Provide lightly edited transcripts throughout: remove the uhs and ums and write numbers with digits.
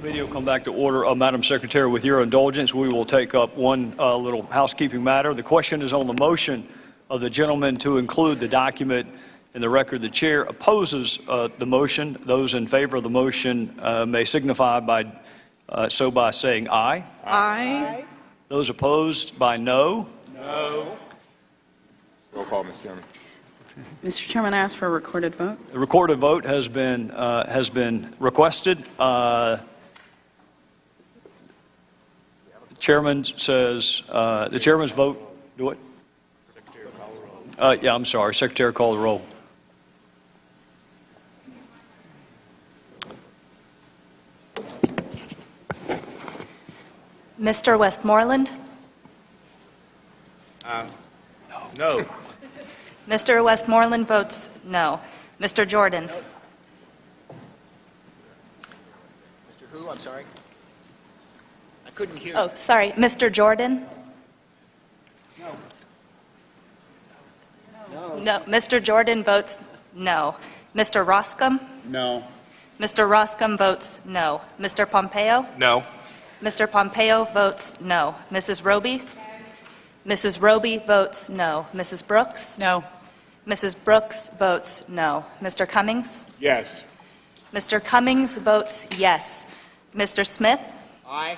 Committee will come back to order. Madam Secretary, with your indulgence, we will take up one little housekeeping matter. The question is on the motion of the gentleman to include the document in the record. The chair opposes the motion. Those in favor of the motion may signify by saying aye. Aye. Those opposed by no. No. Roll call, Mr. Chairman. Mr. Chairman, I ask for a recorded vote. The recorded vote has been requested. The chairman says the chairman's vote. Do it. Secretary call the roll. Yeah, I'm sorry. Secretary call the roll. Mr. Westmoreland? No. Mr. Westmoreland votes no. Mr. Jordan? Mr. Who? I'm sorry. I couldn't hear. Oh, sorry. Mr. Jordan? No. Mr. Jordan votes no. Mr. Roscom? No. Mr. Roscom votes no. Mr. Pompeo? No. Mr. Pompeo votes no. Mrs. Roby? Mrs. Roby votes no. Mrs. Brooks? No. Mrs. Brooks votes no. Mr. Cummings? Yes. Mr. Cummings votes yes. Mr. Smith? Aye.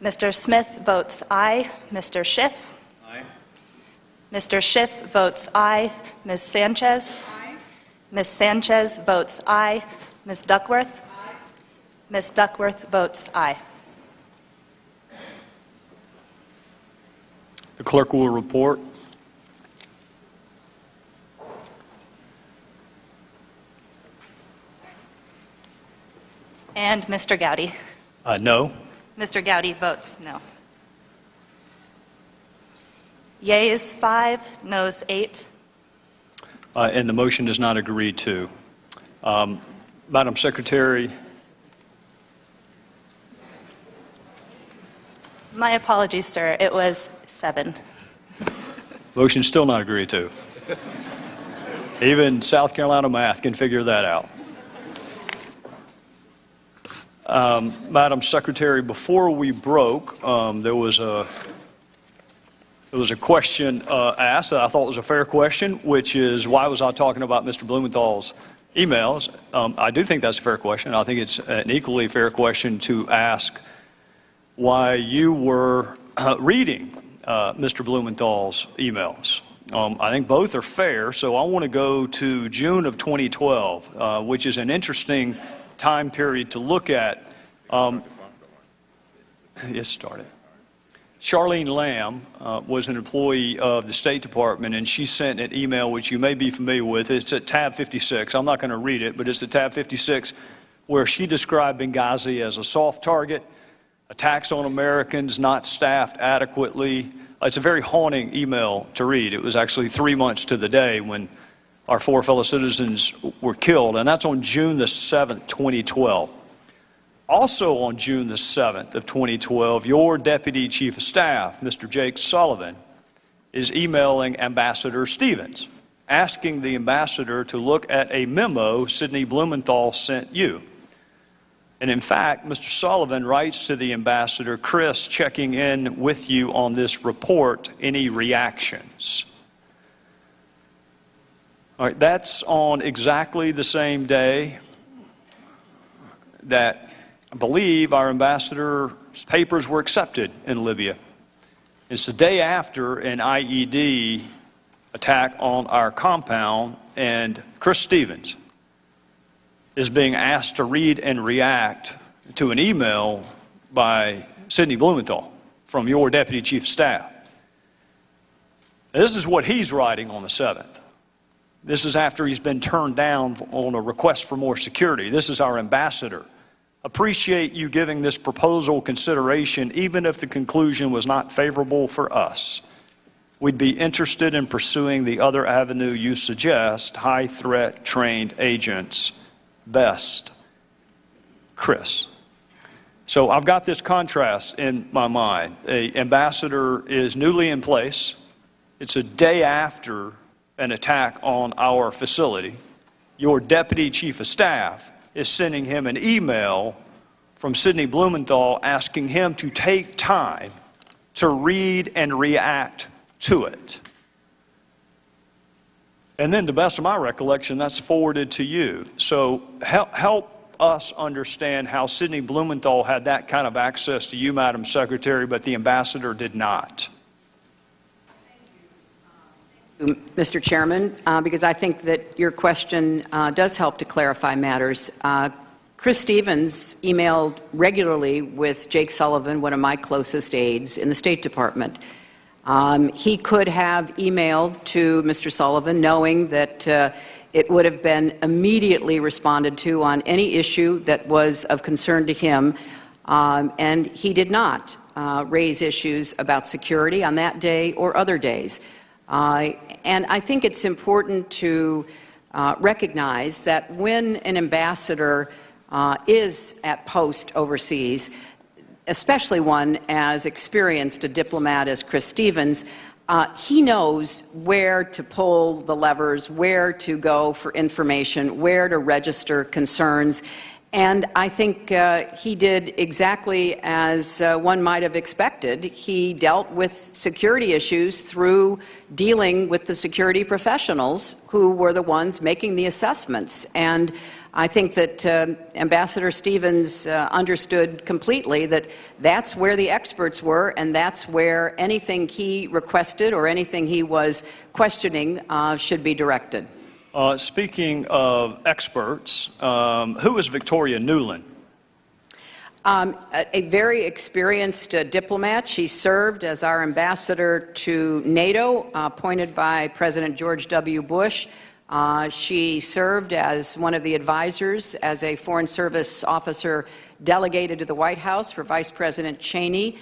Mr. Smith votes aye. Mr. Schiff? Aye. Mr. Schiff votes aye. Ms. Sanchez? Aye. Ms. Sanchez votes aye. Ms. Duckworth? Aye. Ms. Duckworth votes aye. The clerk will report. And Mr. Gowdy? No. Mr. Gowdy votes no. Yeas 5, noes 8. And the motion is not agreed to. Madam Secretary. My apologies, sir. It was 7. Motion still not agreed to. Even South Carolina math can figure that out. Madam Secretary, before we broke, there was a question asked that I thought was a fair question, which is, why was I talking about Mr. Blumenthal's emails? I do think that's a fair question. I think it's an equally fair question to ask why you were reading Mr. Blumenthal's emails. I think both are fair, so I want to go to June of 2012, which is an interesting time period to look at. It started. Charlene Lamb was an employee of the State Department, and she sent an email which you may be familiar with. It's at tab 56. I'm not going to read it, but it's at tab 56, where she described Benghazi as a soft target, attacks on Americans not staffed adequately. It's a very haunting email to read. It was actually 3 months to the day when our 4 fellow citizens were killed, and that's on June the 7th, 2012. Also on June the 7th of 2012, your Deputy Chief of Staff, Mr. Jake Sullivan, is emailing Ambassador Stevens, asking the ambassador to look at a memo Sidney Blumenthal sent you. And in fact, Mr. Sullivan writes to the ambassador, Chris, checking in with you on this report, any reactions? All right, that's on exactly the same day that I believe our ambassador's papers were accepted in Libya. It's the day after an IED attack on our compound, and Chris Stevens is being asked to read and react to an email by Sidney Blumenthal from your Deputy Chief of Staff. Now, this is what he's writing on the 7th. This is after he's been turned down on a request for more security. This is our ambassador. Appreciate you giving this proposal consideration, even if the conclusion was not favorable for us. We'd be interested in pursuing the other avenue you suggest, high-threat trained agents. Best, Chris. So I've got this contrast in my mind. An ambassador is newly in place. It's a day after an attack on our facility. Your Deputy Chief of Staff is sending him an email from Sidney Blumenthal asking him to take time to read and react to it. And then, to the best of my recollection, that's forwarded to you. So help us understand how Sidney Blumenthal had that kind of access to you, Madam Secretary, but the ambassador did not. Mr. Chairman, because I think that your question does help to clarify matters. Chris Stevens emailed regularly with Jake Sullivan, one of my closest aides in the State Department. He could have emailed to Mr. Sullivan knowing that it would have been immediately responded to on any issue that was of concern to him, and he did not raise issues about security on that day or other days. And I think it's important to recognize that when an ambassador is at post overseas, especially one as experienced a diplomat as Chris Stevens, he knows where to pull the levers, where to go for information, where to register concerns. And I think he did exactly as one might have expected. He dealt with security issues through dealing with the security professionals who were the ones making the assessments. And I think that Ambassador Stevens understood completely that that's where the experts were, and that's where anything he requested or anything he was questioning should be directed. Speaking of experts, who is Victoria Newland? A very experienced diplomat. She served as our ambassador to NATO, appointed by President George W. Bush. She served as one of the advisors as a Foreign Service officer delegated to the White House for Vice President Cheney.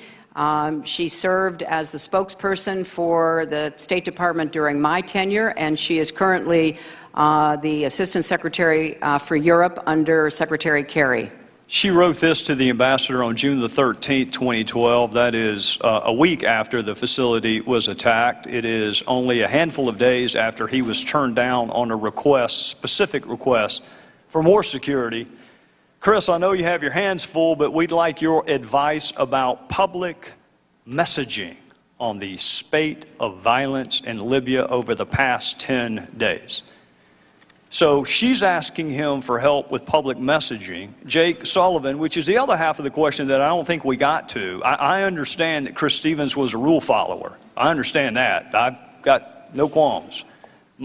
She served as the spokesperson for the State Department during my tenure, and she is currently the Assistant Secretary for Europe under Secretary Kerry. She wrote this to the ambassador on June the 13th, 2012. That is a week after the facility was attacked. It is only a handful of days after he was turned down on a request, specific request, for more security. Chris, I know you have your hands full, but we'd like your advice about public messaging on the spate of violence in Libya over the past 10 days. So she's asking him for help with public messaging. Jake Sullivan, which is the other half of the question that I don't think we got to. I understand that Chris Stevens was a rule follower. I understand that. I've got no qualms.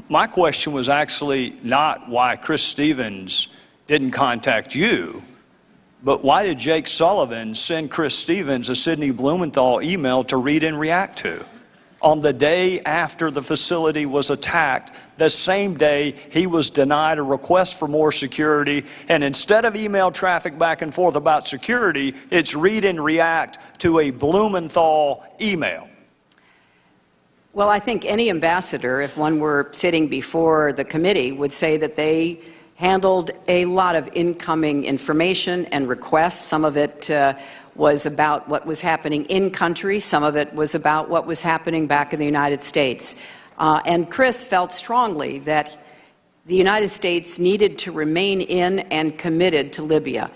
My question was actually not why Chris Stevens didn't contact you, but why did Jake Sullivan send Chris Stevens a Sidney Blumenthal email to read and react to? On the day after the facility was attacked, the same day he was denied a request for more security, and instead of email traffic back and forth about security, it's read and react to a Blumenthal email. Well, I think any ambassador, if one were sitting before the committee, would say that they handled a lot of incoming information and requests. Some of it was about what was happening in country. Some of it was about what was happening back in the United States. And Chris felt strongly that the United States needed to remain in and committed to Libya.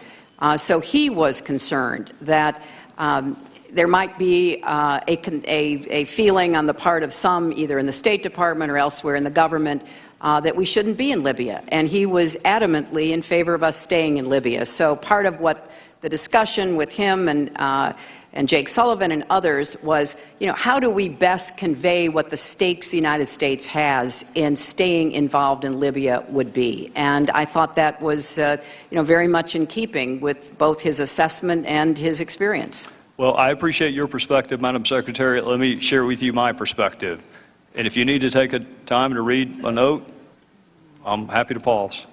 So he was concerned that there might be a feeling on the part of some, either in the State Department or elsewhere in the government, that we shouldn't be in Libya. And he was adamantly in favor of us staying in Libya. So part of what the discussion with him and Jake Sullivan and others was, how do we best convey what the stakes the United States has in staying involved in Libya would be? And I thought that was, very much in keeping with both his assessment and his experience. Well, I appreciate your perspective, Madam Secretary. Let me share with you my perspective. And if you need to take a time to read a note, I'm happy to pause.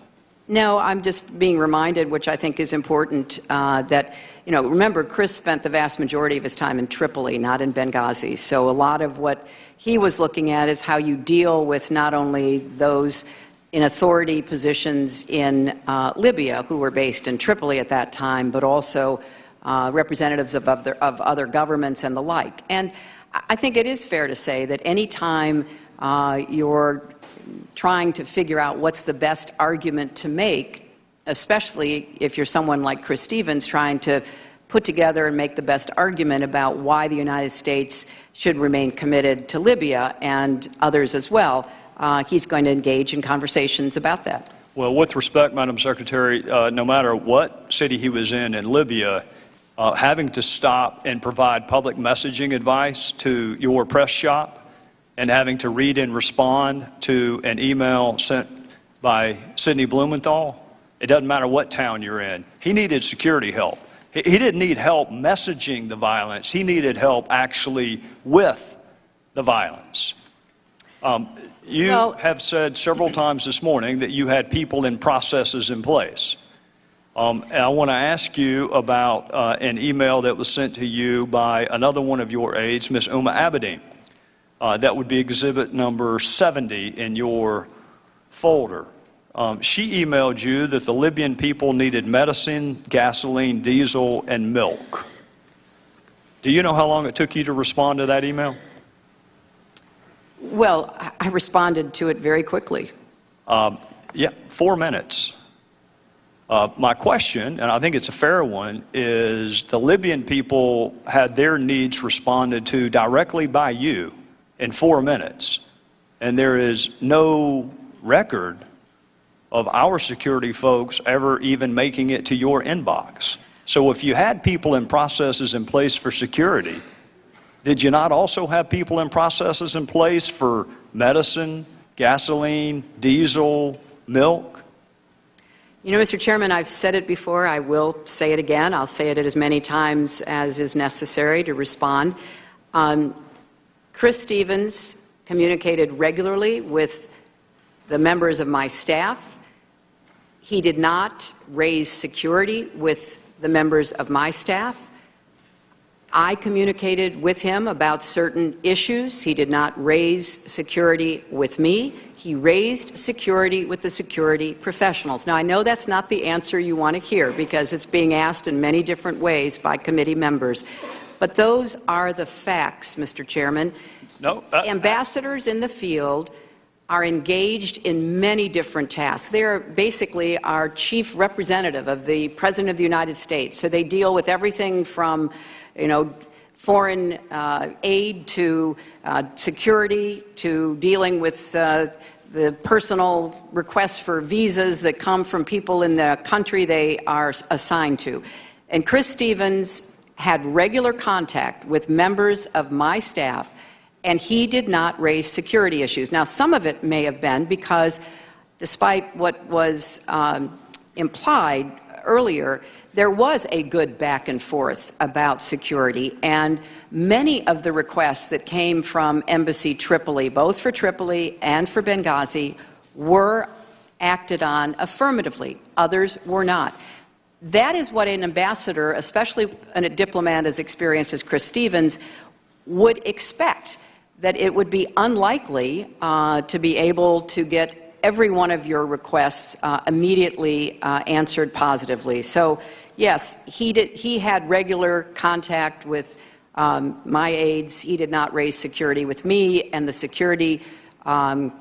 No, I'm just being reminded, which I think is important, that, remember, Chris spent the vast majority of his time in Tripoli, not in Benghazi. So a lot of what he was looking at is how you deal with not only those in authority positions in Libya who were based in Tripoli at that time, but also representatives of other governments and the like. And I think it is fair to say that any time you're trying to figure out what's the best argument to make especially if you're someone like Chris Stevens trying to put together and make the best argument about why the United States should remain committed to Libya and others as well. He's going to engage in conversations about that. Well, with respect, Madam Secretary, no matter what city he was in Libya, having to stop and provide public messaging advice to your press shop and having to read and respond to an email sent by Sidney Blumenthal, it doesn't matter what town you're in. He needed security help. He didn't need help messaging the violence. He needed help actually with the violence. You have said several times this morning that you had people and processes in place. And I want to ask you about an email that was sent to you by another one of your aides, Ms. Uma Abedin. That would be exhibit number 70 in your folder. She emailed you that the Libyan people needed medicine, gasoline, diesel, and milk. Do you know how long it took you to respond to that email? Well, I responded to it very quickly. Yeah, 4 minutes. My question, and I think it's a fair one, is the Libyan people had their needs responded to directly by you in 4 minutes, and there is no record of our security folks ever even making it to your inbox. So if you had people and processes in place for security, did you not also have people and processes in place for medicine, gasoline, diesel, milk? You know, Mr. Chairman, I've said it before. I will say it again. I'll say it as many times as is necessary to respond. Chris Stevens communicated regularly with the members of my staff. He did not raise security with the members of my staff. I communicated with him about certain issues. He did not raise security with me. He raised security with the security professionals. Now, I know that's not the answer you want to hear because it's being asked in many different ways by committee members. But those are the facts, Mr. Chairman. No. Ambassadors in the field are engaged in many different tasks. They are basically our chief representative of the President of the United States. So they deal with everything from, foreign aid to security to dealing with the personal requests for visas that come from people in the country they are assigned to. And Chris Stevens had regular contact with members of my staff, and he did not raise security issues. Now, some of it may have been because, despite what was implied earlier, there was a good back and forth about security, and many of the requests that came from Embassy Tripoli, both for Tripoli and for Benghazi, were acted on affirmatively. Others were not. That is what an ambassador, especially a diplomat as experienced as Chris Stevens, would expect, that it would be unlikely to be able to get every one of your requests immediately answered positively. So, yes, he had regular contact with my aides. He did not raise security with me, and the security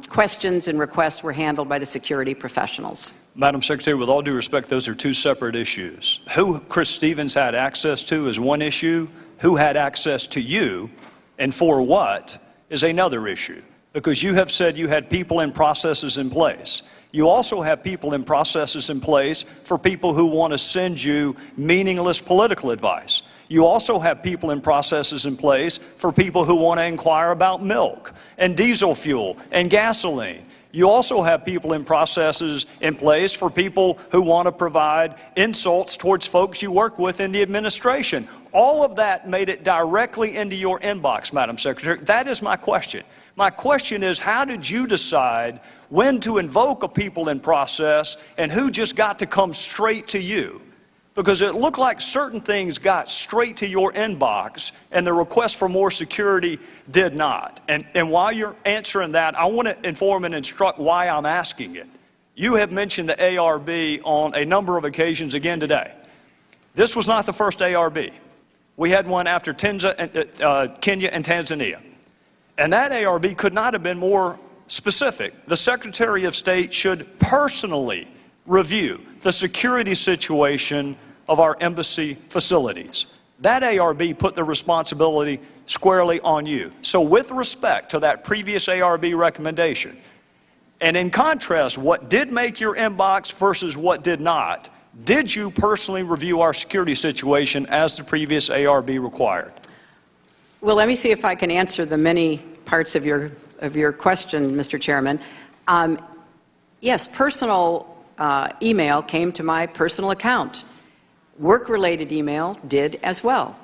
questions and requests were handled by the security professionals. Madam Secretary, with all due respect, those are two separate issues. Who Chris Stevens had access to is one issue. Who had access to you and for what is another issue. Because you have said you had people and processes in place. You also have people and processes in place for people who want to send you meaningless political advice. You also have people and processes in place for people who want to inquire about milk and diesel fuel and gasoline. You also have people and processes in place for people who want to provide insults towards folks you work with in the administration. All of that made it directly into your inbox, Madam Secretary. That is my question. My question is, how did you decide when to invoke a people and process and who just got to come straight to you? Because it looked like certain things got straight to your inbox and the request for more security did not. And while you're answering that, I want to inform and instruct why I'm asking it. You have mentioned the ARB on a number of occasions again today. This was not the first ARB. We had one after Kenya and Tanzania. And that ARB could not have been more specific. The Secretary of State should personally review the security situation of our embassy facilities. That ARB put the responsibility squarely on you. So with respect to that previous ARB recommendation, and in contrast, what did make your inbox versus what did not, did you personally review our security situation as the previous ARB required? Well, let me see if I can answer the many parts of your question, Mr. Chairman. Yes, personal email came to my personal account. Work-related email did as well.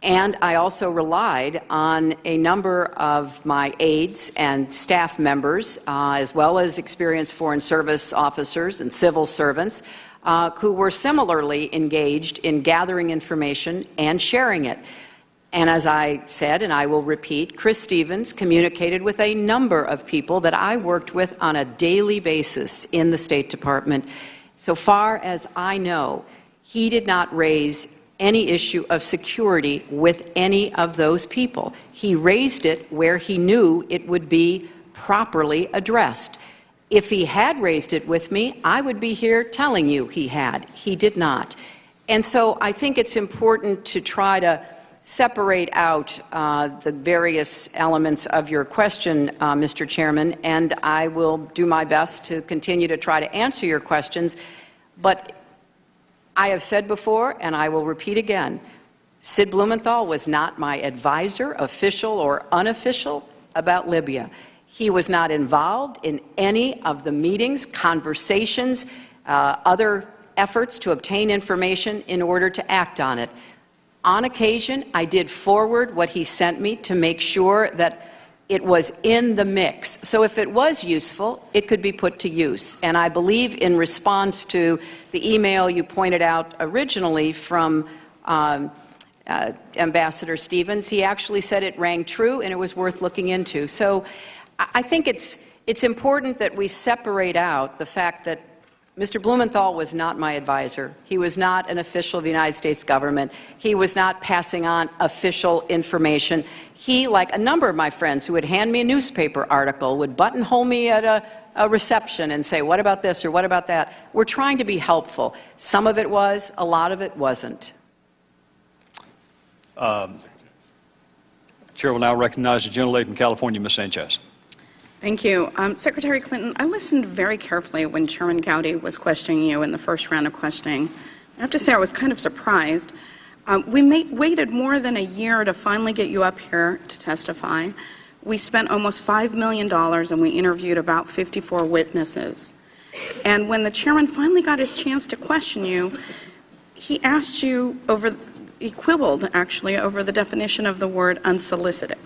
And I also relied on a number of my aides and staff members, as well as experienced Foreign Service officers and civil servants, who were similarly engaged in gathering information and sharing it. And as I said, and I will repeat, Chris Stevens communicated with a number of people that I worked with on a daily basis in the State Department. So far as I know, he did not raise any issue of security with any of those people. He raised it where he knew it would be properly addressed. If he had raised it with me, I would be here telling you he had. He did not. And so I think it's important to try to separate out the various elements of your question, Mr. Chairman, and I will do my best to continue to try to answer your questions. But I have said before, and I will repeat again, Sid Blumenthal was not my advisor, official or unofficial, about Libya. He was not involved in any of the meetings, conversations, other efforts to obtain information in order to act on it. On occasion, I did forward what he sent me to make sure that it was in the mix. So if it was useful, it could be put to use. And I believe in response to the email you pointed out originally from Ambassador Stevens, he actually said it rang true and it was worth looking into. So I think it's important that we separate out the fact that Mr. Blumenthal was not my advisor. He was not an official of the United States government. He was not passing on official information. He, like a number of my friends who would hand me a newspaper article, would buttonhole me at a reception and say, what about this or what about that? We're trying to be helpful. Some of it was, a lot of it wasn't. Chair will now recognize the gentlelady from California, Ms. Sanchez. Thank you. Secretary Clinton, I listened very carefully when Chairman Gowdy was questioning you in the first round of questioning. I have to say I was kind of surprised. We waited more than a year to finally get you up here to testify. We spent almost $5 million and we interviewed about 54 witnesses. And when the chairman finally got his chance to question you, he asked you he quibbled actually over the definition of the word unsolicited.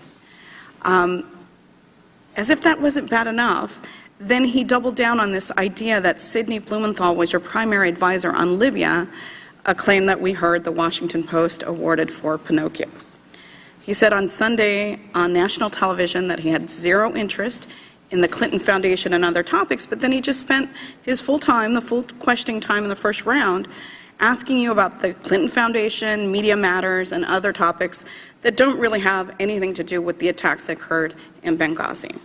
As if that wasn't bad enough, then he doubled down on this idea that Sidney Blumenthal was your primary advisor on Libya, a claim that we heard the Washington Post awarded for Pinocchios. He said on Sunday on national television that he had zero interest in the Clinton Foundation and other topics, but then he just spent his full time, the full questioning time in the first round, asking you about the Clinton Foundation, media matters, and other topics that don't really have anything to do with the attacks that occurred in Benghazi.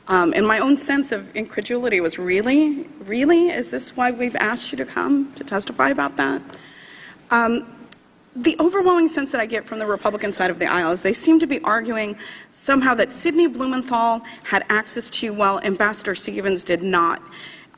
And my own sense of incredulity was, really? Is this why we've asked you to come to testify about that? The overwhelming sense that I get from the Republican side of the aisle is they seem to be arguing somehow that Sidney Blumenthal had access to you while Ambassador Stevens did not.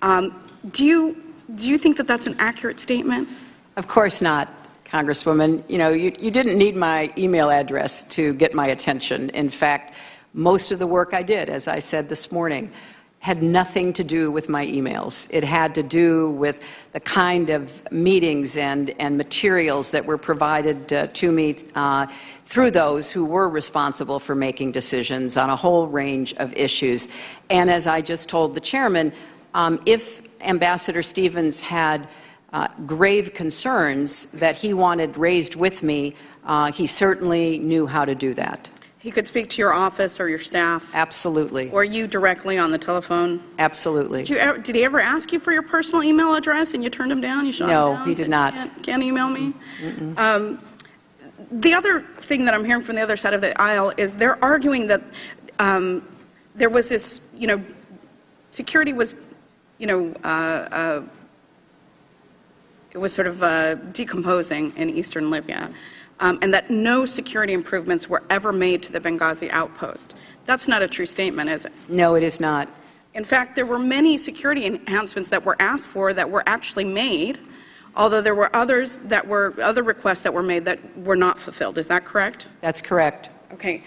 Do you think that that's an accurate statement? Of course not, Congresswoman. You know, you didn't need my email address to get my attention. In fact, most of the work I did, as I said this morning, had nothing to do with my emails. It had to do with the kind of meetings and materials that were provided to me through those who were responsible for making decisions on a whole range of issues. And as I just told the chairman, if Ambassador Stevens had grave concerns that he wanted raised with me, he certainly knew how to do that. He could speak to your office or your staff? Absolutely. Or you directly on the telephone? Absolutely. Did he ever ask you for your personal email address and you turned him down? You shot him down? No, he did not. Can't email me? The other thing that I'm hearing from the other side of the aisle is they're arguing that there was this, security was, it was sort of decomposing in eastern Libya, and that no security improvements were ever made to the Benghazi outpost. That's not a true statement, is it? No, it is not. In fact, there were many security enhancements that were asked for that were actually made, although there were other requests that were made that were not fulfilled. Is that correct? That's correct. Okay.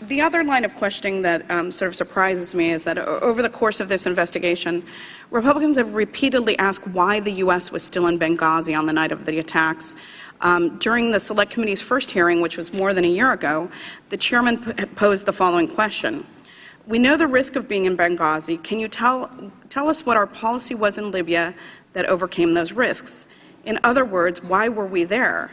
The other line of questioning that sort of surprises me is that over the course of this investigation, Republicans have repeatedly asked why the U.S. was still in Benghazi on the night of the attacks. During the Select Committee's first hearing, which was more than a year ago, the chairman posed the following question. We know the risk of being in Benghazi. Can you tell us what our policy was in Libya that overcame those risks? In other words, why were we there?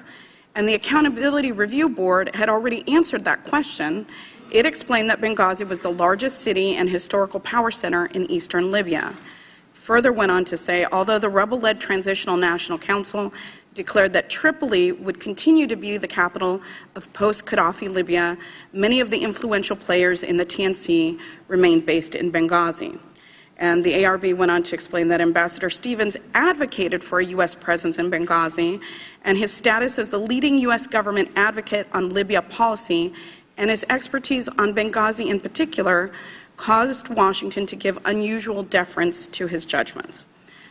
And the Accountability Review Board had already answered that question. It explained that Benghazi was the largest city and historical power center in eastern Libya. Further went on to say, although the rebel-led Transitional National Council declared that Tripoli would continue to be the capital of post-Gaddafi Libya, many of the influential players in the TNC remained based in Benghazi. And the ARB went on to explain that Ambassador Stevens advocated for a U.S. presence in Benghazi, and his status as the leading U.S. government advocate on Libya policy and his expertise on Benghazi in particular caused Washington to give unusual deference to his judgments.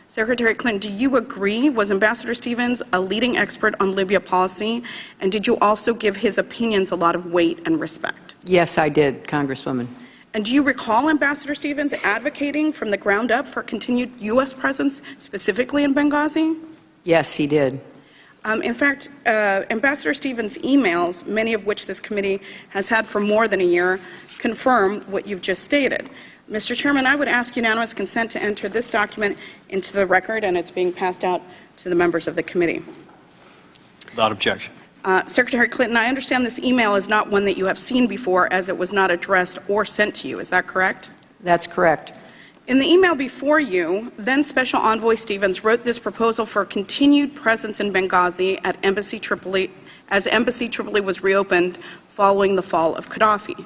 Secretary Clinton, do you agree? Was Ambassador Stevens a leading expert on Libya policy, and did you also give his opinions a lot of weight and respect? Yes, I did, Congresswoman. And do you recall Ambassador Stevens advocating from the ground up for continued U.S. presence, specifically in Benghazi? Yes, he did. In fact, Ambassador Stevens' emails, many of which this committee has had for more than a year, confirm what you've just stated. Mr. Chairman, I would ask unanimous consent to enter this document into the record, and it's being passed out to the members of the committee. Without objection. Secretary Clinton, I understand this email is not one that you have seen before, as it was not addressed or sent to you. Is that correct? That's correct. In the email before you, then Special Envoy Stevens wrote this proposal for continued presence in Benghazi at Embassy Tripoli, as Embassy Tripoli was reopened following the fall of Gaddafi.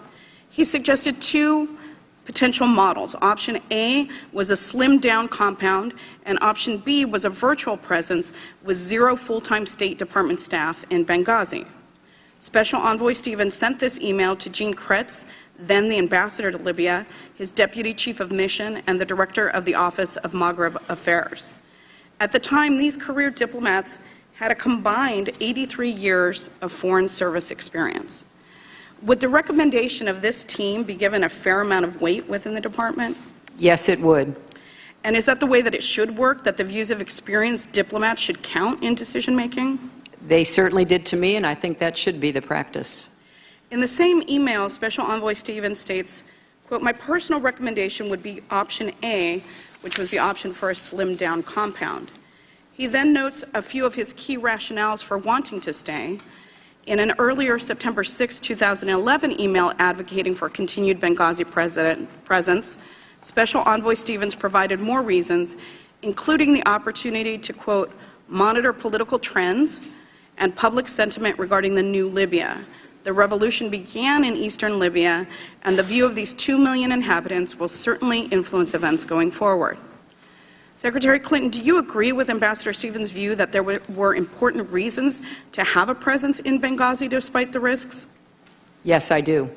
He suggested two potential models. Option A was a slimmed-down compound, and Option B was a virtual presence with 0 full-time State Department staff in Benghazi. Special Envoy Stevens sent this email to Jean Kretz, then the ambassador to Libya, his deputy chief of mission, and the director of the Office of Maghreb Affairs. At the time, these career diplomats had a combined 83 years of foreign service experience. Would the recommendation of this team be given a fair amount of weight within the department? Yes, it would. And is that the way that it should work, that the views of experienced diplomats should count in decision-making? They certainly did to me, and I think that should be the practice. In the same email, Special Envoy Stevens states, quote, my personal recommendation would be Option A, which was the option for a slimmed-down compound. He then notes a few of his key rationales for wanting to stay. In an earlier September 6, 2011 email advocating for continued Benghazi presence, Special Envoy Stevens provided more reasons, including the opportunity to, quote, monitor political trends and public sentiment regarding the new Libya. The revolution began in eastern Libya, and the view of these 2 million inhabitants will certainly influence events going forward. Secretary Clinton, do you agree with Ambassador Stevens' view that there were important reasons to have a presence in Benghazi despite the risks? Yes, I do.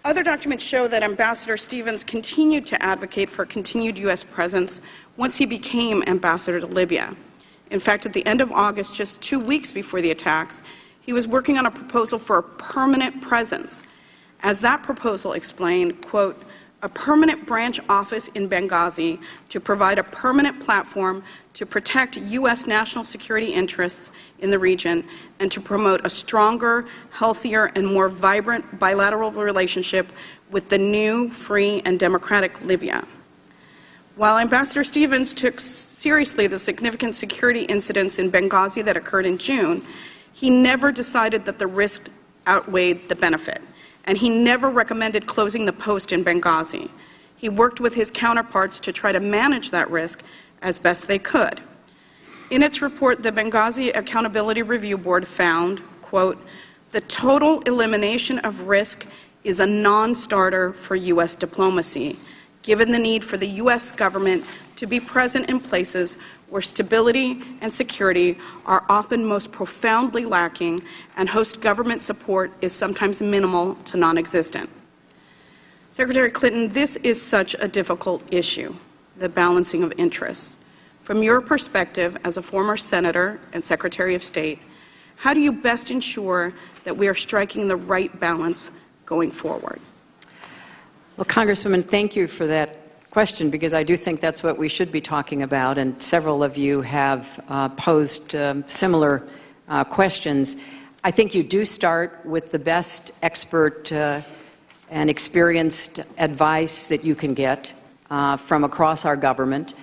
Other documents show that Ambassador Stevens continued to advocate for continued U.S. presence once he became ambassador to Libya. In fact, at the end of August, just 2 weeks before the attacks, he was working on a proposal for a permanent presence. As that proposal explained, quote, a permanent branch office in Benghazi to provide a permanent platform to protect U.S. national security interests in the region and to promote a stronger, healthier, and more vibrant bilateral relationship with the new, free, and democratic Libya. While Ambassador Stevens took seriously the significant security incidents in Benghazi that occurred in June, he never decided that the risk outweighed the benefit. And he never recommended closing the post in Benghazi. He worked with his counterparts to try to manage that risk as best they could. In its report, the Benghazi Accountability Review Board found, quote, the total elimination of risk is a non-starter for U.S. diplomacy, given the need for the U.S. government to be present in places where stability and security are often most profoundly lacking and host government support is sometimes minimal to non-existent. Secretary Clinton, this is such a difficult issue, the balancing of interests. From your perspective as a former senator and Secretary of State, how do you best ensure that we are striking the right balance going forward? Well, Congresswoman, thank you for that question, because I do think that's what we should be talking about, and several of you have posed similar questions. I think you do start with the best expert and experienced advice that you can get from across our government.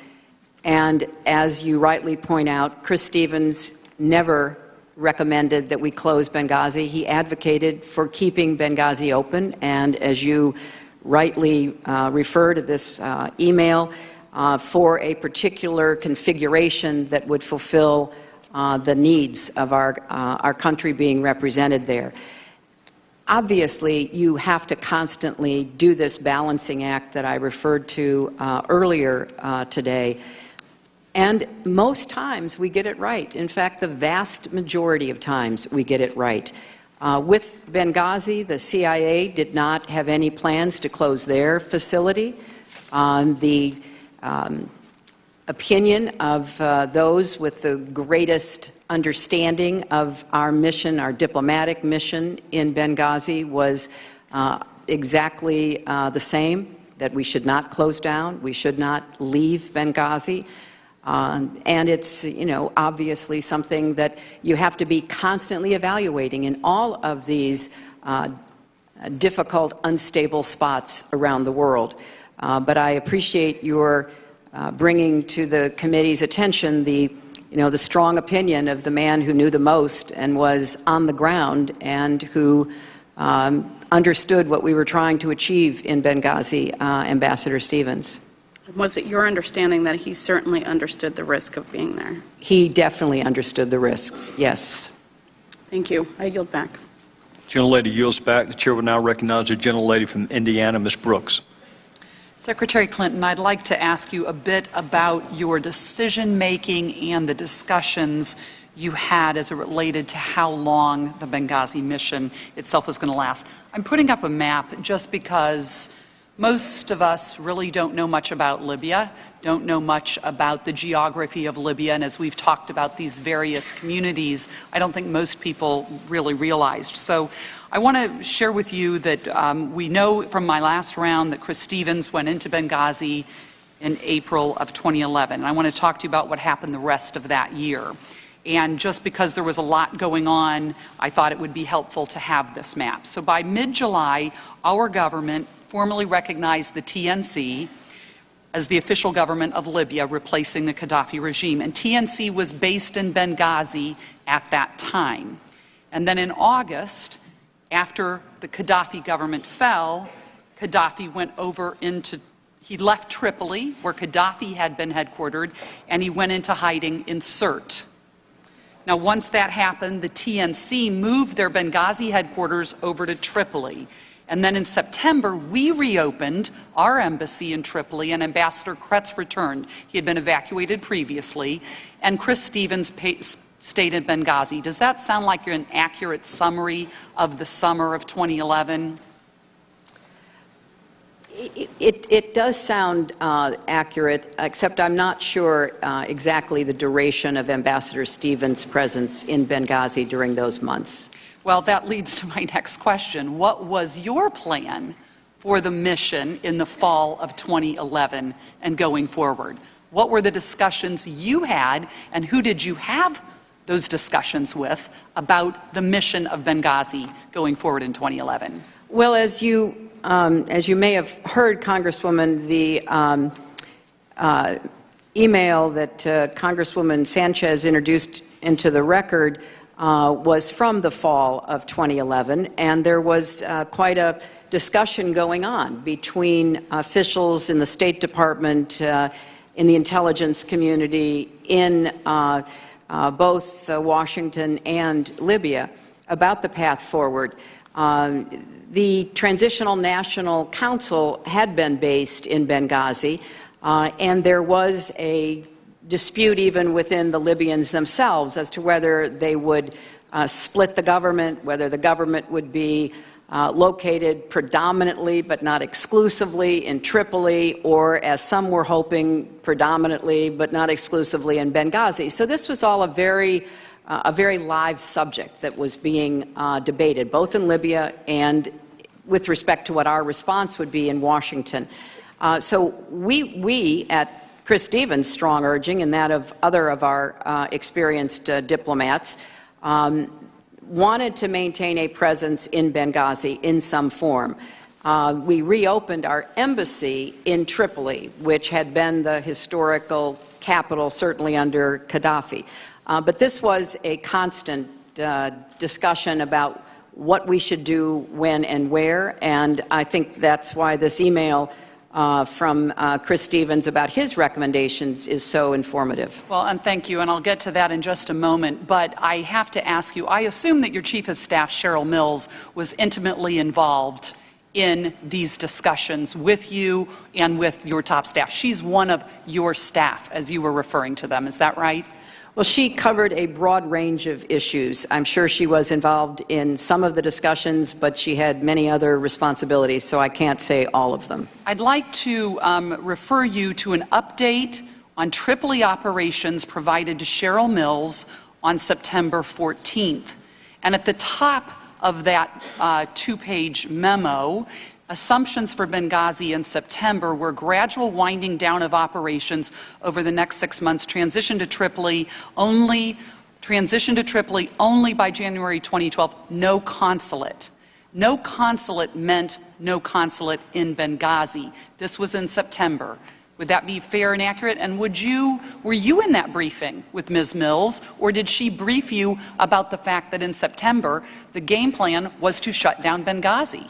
And as you rightly point out, Chris Stevens never recommended that we close Benghazi. He advocated for keeping Benghazi open, and as you rightly refer to this email, for a particular configuration that would fulfill the needs of our country being represented there. Obviously, you have to constantly do this balancing act that I referred to earlier today. And most times we get it right. In fact, the vast majority of times we get it right. With Benghazi, the CIA did not have any plans to close their facility. The opinion of those with the greatest understanding of our mission, our diplomatic mission in Benghazi, was exactly the same, that we should not close down, we should not leave Benghazi. And it's, obviously something that you have to be constantly evaluating in all of these difficult, unstable spots around the world. But I appreciate your bringing to the committee's attention the strong opinion of the man who knew the most and was on the ground and who understood what we were trying to achieve in Benghazi, Ambassador Stevens. Was it your understanding that he certainly understood the risk of being there? He definitely understood the risks, yes. Thank you. I yield back. Gentlelady yields back. The chair will now recognize the gentlelady from Indiana, Ms. Brooks. Secretary Clinton, I'd like to ask you a bit about your decision-making and the discussions you had as it related to how long the Benghazi mission itself was going to last. I'm putting up a map just because most of us really don't know much about Libya, don't know much about the geography of Libya, and as we've talked about these various communities, I don't think most people really realized. So I want to share with you that we know from my last round that Chris Stevens went into Benghazi in April of 2011. And I want to talk to you about what happened the rest of that year. And just because there was a lot going on, I thought it would be helpful to have this map. So by mid-July, our government formally recognized the TNC as the official government of Libya, replacing the Gaddafi regime. And TNC was based in Benghazi at that time. And then in August, after the Gaddafi government fell, Gaddafi went over he left Tripoli, where Gaddafi had been headquartered, and he went into hiding in Sirte. Now, once that happened, the TNC moved their Benghazi headquarters over to Tripoli. And then in September, we reopened our embassy in Tripoli, and Ambassador Kretz returned. He had been evacuated previously, and Chris Stevens stayed in Benghazi. Does that sound like an accurate summary of the summer of 2011? It does sound accurate, except I'm not sure exactly the duration of Ambassador Stevens' presence in Benghazi during those months. Well, that leads to my next question. What was your plan for the mission in the fall of 2011 and going forward? What were the discussions you had, and who did you have those discussions with about the mission of Benghazi going forward in 2011? Well, as you may have heard, Congresswoman, the email that Congresswoman Sanchez introduced into the record was from the fall of 2011, and there was quite a discussion going on between officials in the State Department, in the intelligence community, in both Washington and Libya about the path forward. The Transitional National Council had been based in Benghazi, and there was a dispute even within the Libyans themselves as to whether they would split the government, whether the government would be located predominantly but not exclusively in Tripoli, or, as some were hoping, predominantly but not exclusively in Benghazi. So this was all a very live subject that was being debated, both in Libya and with respect to what our response would be in Washington. So we at Chris Stevens' strong urging, and that of other of our experienced diplomats, wanted to maintain a presence in Benghazi in some form. We reopened our embassy in Tripoli, which had been the historical capital, certainly under Gaddafi. But this was a constant discussion about what we should do, when and where, and I think that's why this email from Chris Stevens about his recommendations is so informative. Well, and thank you, and I'll get to that in just a moment, but I have to ask you, I assume that your Chief of Staff, Cheryl Mills, was intimately involved in these discussions with you and with your top staff. She's one of your staff, as you were referring to them, is that right? Well, she covered a broad range of issues. I'm sure she was involved in some of the discussions, but she had many other responsibilities, so I can't say all of them. I'd like to refer you to an update on Tripoli operations provided to Cheryl Mills on September 14th. And at the top of that two-page memo, assumptions for Benghazi in September were gradual winding down of operations over the next 6 months, transition to Tripoli only by January 2012, no consulate. No consulate meant no consulate in Benghazi. This was in September. Would that be fair and accurate? And were you in that briefing with Ms. Mills, or did she brief you about the fact that in September the game plan was to shut down Benghazi?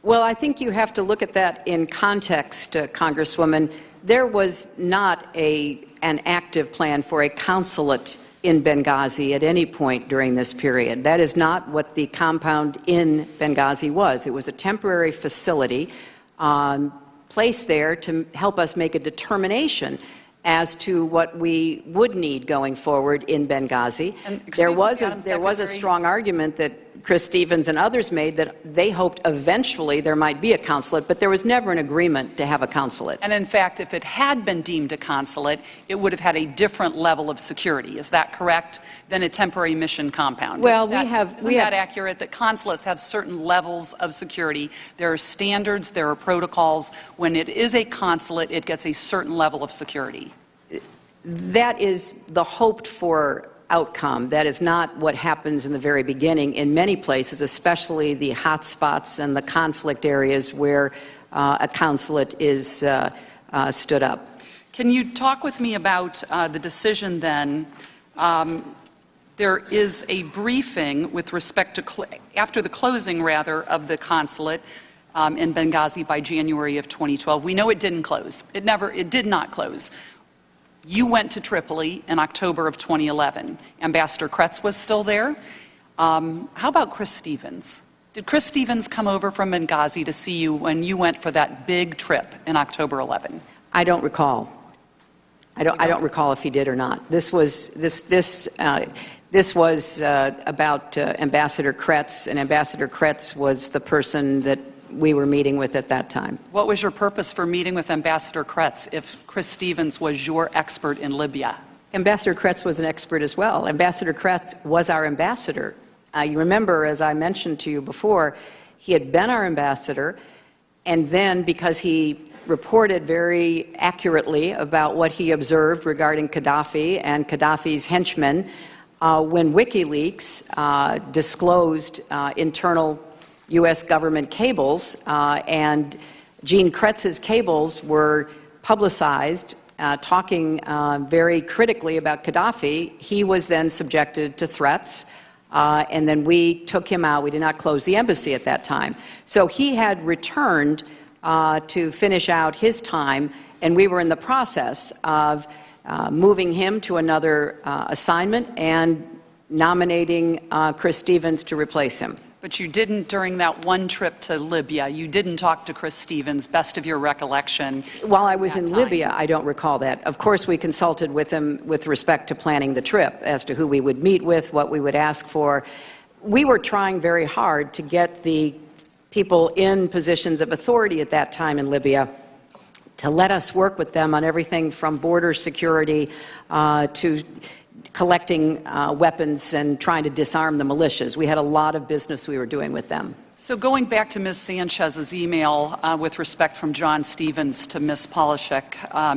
Well, I think you have to look at that in context, Congresswoman. There was not an active plan for a consulate in Benghazi at any point during this period. That is not what the compound in Benghazi was. It was a temporary facility placed there to help us make a determination as to what we would need going forward in Benghazi. There was a strong argument that Chris Stevens and others made that they hoped eventually there might be a consulate, but there was never an agreement to have a consulate. And in fact, if it had been deemed a consulate, it would have had a different level of security. Is that correct? Than a temporary mission compound. Well, isn't that accurate? That consulates have certain levels of security. There are standards, there are protocols. When it is a consulate, it gets a certain level of security. That is the hoped for outcome. That is not what happens in the very beginning in many places, especially the hot spots and the conflict areas where a consulate is stood up. Can you talk with me about the decision then? There is a briefing with respect to, after the closing rather, of the consulate in Benghazi by January of 2012. We know it didn't close. It did not close. You went to Tripoli in October of 2011. Ambassador Kretz was still there. How about Chris Stevens? Did Chris Stevens come over from Benghazi to see you when you went for that big trip in October 11? I don't recall. I don't recall if he did or not. This was about Ambassador Kretz, and Ambassador Kretz was the person that we were meeting with at that time. What was your purpose for meeting with Ambassador Kretz if Chris Stevens was your expert in Libya? Ambassador Kretz was an expert as well. Ambassador Kretz was our ambassador. You remember, as I mentioned to you before, he had been our ambassador, and then because he reported very accurately about what he observed regarding Gaddafi and Gaddafi's henchmen, when WikiLeaks disclosed internal U.S. government cables, and Gene Kretz's cables were publicized talking very critically about Gaddafi, he was then subjected to threats, and then we took him out. We did not close the embassy at that time. So he had returned to finish out his time, and we were in the process of moving him to another assignment and nominating Chris Stevens to replace him. But you didn't during that one trip to Libya. You didn't talk to Chris Stevens, best of your recollection. While I was at in that time. Libya, I don't recall that. Of course, we consulted with him with respect to planning the trip as to who we would meet with, what we would ask for. We were trying very hard to get the people in positions of authority at that time in Libya to let us work with them on everything from border security to collecting weapons and trying to disarm the militias. We had a lot of business we were doing with them. So going back to Ms. Sanchez's email with respect from John Stevens to Ms. Polishek,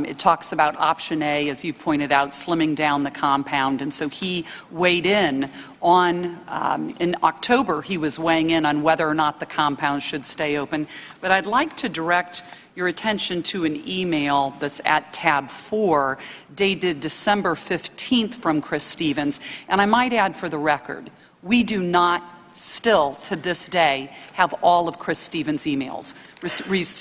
it talks about option A, as you pointed out, slimming down the compound. And so he weighed in October, he was weighing in on whether or not the compound should stay open. But I'd like to direct your attention to an email that's at tab 4, dated December 15th from Chris Stevens. And I might add for the record, we do not still, to this day, have all of Chris Stevens' emails.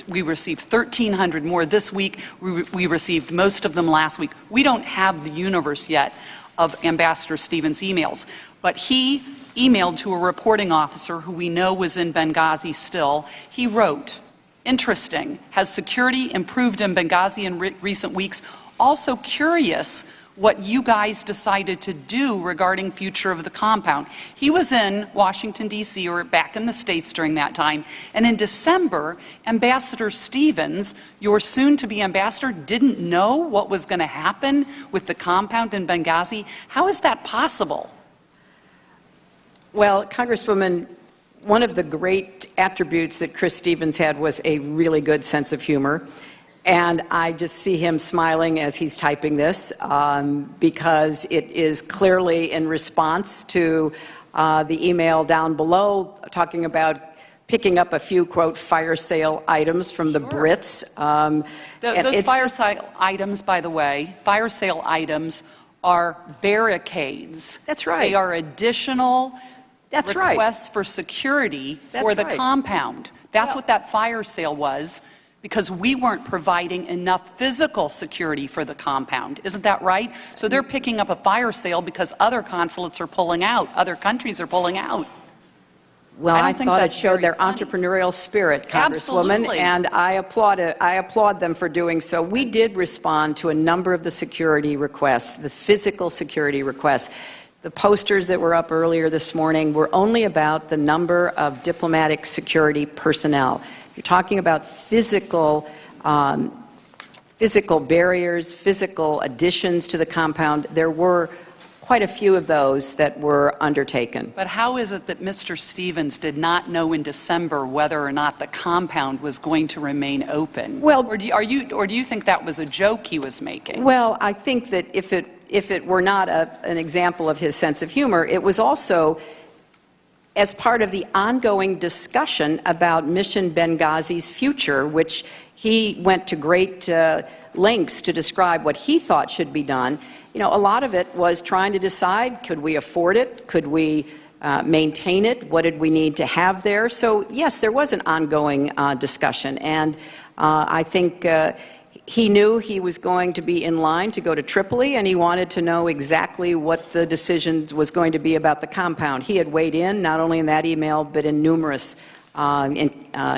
We received 1,300 more this week. We received most of them last week. We don't have the universe yet of Ambassador Stevens' emails. But he emailed to a reporting officer who we know was in Benghazi still. He wrote, "Interesting. Has security improved in Benghazi in recent weeks? Also curious what you guys decided to do regarding future of the compound." He was in Washington, D.C., or back in the States during that time. And in December, Ambassador Stevens, your soon-to-be ambassador, didn't know what was going to happen with the compound in Benghazi. How is that possible? Well, Congresswoman, one of the great attributes that Chris Stevens had was a really good sense of humor. And I just see him smiling as he's typing this because it is clearly in response to the email down below talking about picking up a few, quote, fire sale items from the Brits. Those fire sale items, by the way, fire sale items are barricades. That's right. They are additional That's requests for security for the compound. That's what that fire sale was, because we weren't providing enough physical security for the compound. Isn't that right? So they're picking up a fire sale because other consulates are pulling out, other countries are pulling out. Well, I thought it showed their entrepreneurial spirit, Congresswoman, Absolutely. and I applaud them for doing so. We did respond to a number of the security requests, the physical security requests. The posters that were up earlier this morning were only about the number of diplomatic security personnel. You're talking about physical barriers, physical additions to the compound. There were quite a few of those that were undertaken. But how is it that Mr. Stevens did not know in December whether or not the compound was going to remain open? Well, or do you think that was a joke he was making? Well, I think that if it were not an example of his sense of humor, it was also as part of the ongoing discussion about Mission Benghazi's future, which he went to great lengths to describe what he thought should be done. You know, a lot of it was trying to decide, could we afford it? Could we maintain it? What did we need to have there? So, yes, there was an ongoing discussion. And I think he knew he was going to be in line to go to Tripoli, and he wanted to know exactly what the decision was going to be about the compound. He had weighed in, not only in that email, but in numerous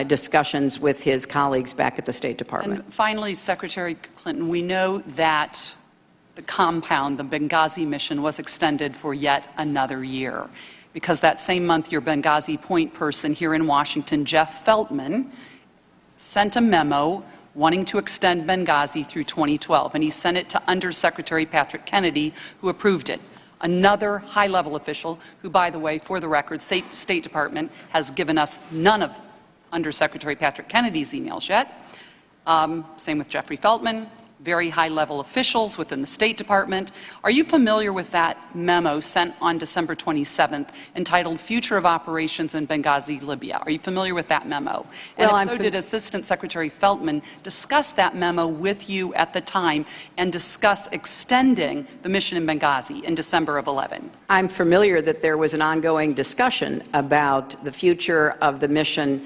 discussions with his colleagues back at the State Department. And finally, Secretary Clinton, we know that the compound, the Benghazi mission, was extended for yet another year, because that same month, your Benghazi point person here in Washington, Jeff Feltman, sent a memo wanting to extend Benghazi through 2012, and he sent it to Undersecretary Patrick Kennedy, who approved it. Another high-level official, who, by the way, for the record, State Department has given us none of Undersecretary Patrick Kennedy's emails yet. Same with Jeffrey Feltman, very high-level officials within the State Department. Are you familiar with that memo sent on December 27th entitled Future of Operations in Benghazi, Libya? Are you familiar with that memo? And Well, if so, did Assistant Secretary Feltman discuss that memo with you at the time and discuss extending the mission in Benghazi in December of 11? I'm familiar that there was an ongoing discussion about the future of the mission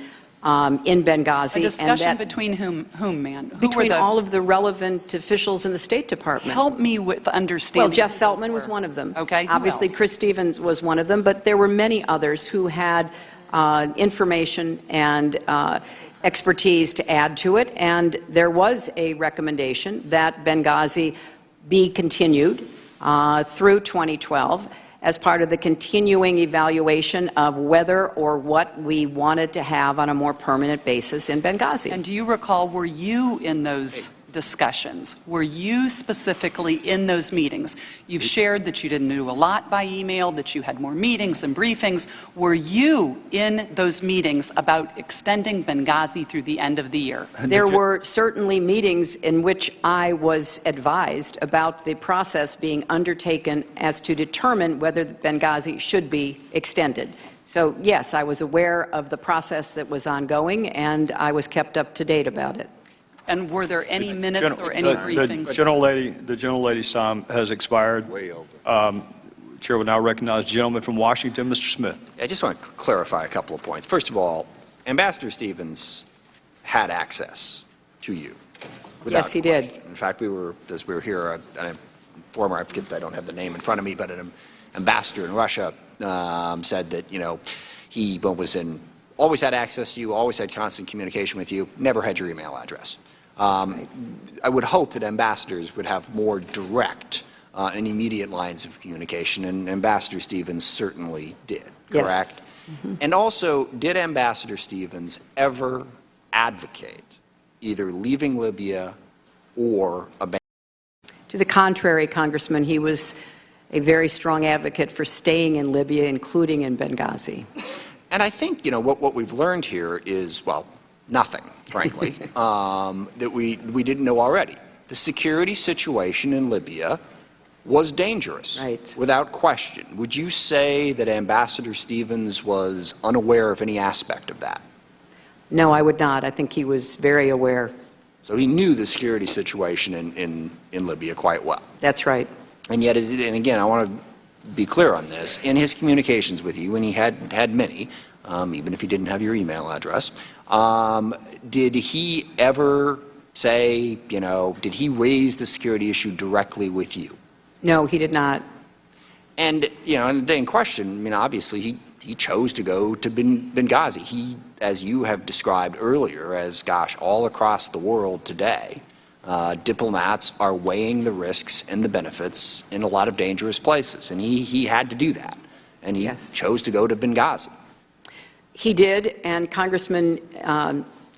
in Benghazi. A discussion between whom, ma'am? Between all of the relevant officials in the State Department. Help me with understanding. Well, Jeff Feltman was one of them. Okay. Obviously, Who else? Chris Stevens was one of them, but there were many others who had information and expertise to add to it, and there was a recommendation that Benghazi be continued through 2012 as part of the continuing evaluation of whether or what we wanted to have on a more permanent basis in Benghazi. And do you recall, were you in those discussions? Were you specifically in those meetings? You've shared that you didn't do a lot by email, that you had more meetings and briefings. Were you in those meetings about extending Benghazi through the end of the year? There were certainly meetings in which I was advised about the process being undertaken as to determine whether Benghazi should be extended. So yes, I was aware of the process that was ongoing, and I was kept up to date about it. And were there any minutes or any briefings? The gentlelady's time has expired. Way over. Chair will now recognize the gentleman from Washington, Mr. Smith. I just want to clarify a couple of points. First of all, Ambassador Stevens had access to you. Yes, he did. In fact, as we were here, a former, I don't have the name in front of me, but an ambassador in Russia said that, he always had access to you, always had constant communication with you, never had your email address. I would hope that ambassadors would have more direct and immediate lines of communication, and Ambassador Stevens certainly did, correct? Yes. Mm-hmm. And also, did Ambassador Stevens ever advocate either leaving Libya or abandoning? To the contrary, Congressman, he was a very strong advocate for staying in Libya, including in Benghazi. And I think, what we've learned here is, well, nothing, frankly, that we didn't know already. The security situation in Libya was dangerous, right, without question. Would you say that Ambassador Stevens was unaware of any aspect of that? No, I would not. I think he was very aware. So he knew the security situation in Libya quite well. That's right. And yet, and again, I want to be clear on this, in his communications with you, and he had many, even if he didn't have your email address, did he ever say, did he raise the security issue directly with you? No, he did not. And, in the day in question, obviously he chose to go to Benghazi. He, as you have described earlier, as, gosh, all across the world today, diplomats are weighing the risks and the benefits in a lot of dangerous places, and he had to do that, and he Yes. chose to go to Benghazi. He did, and Congressman,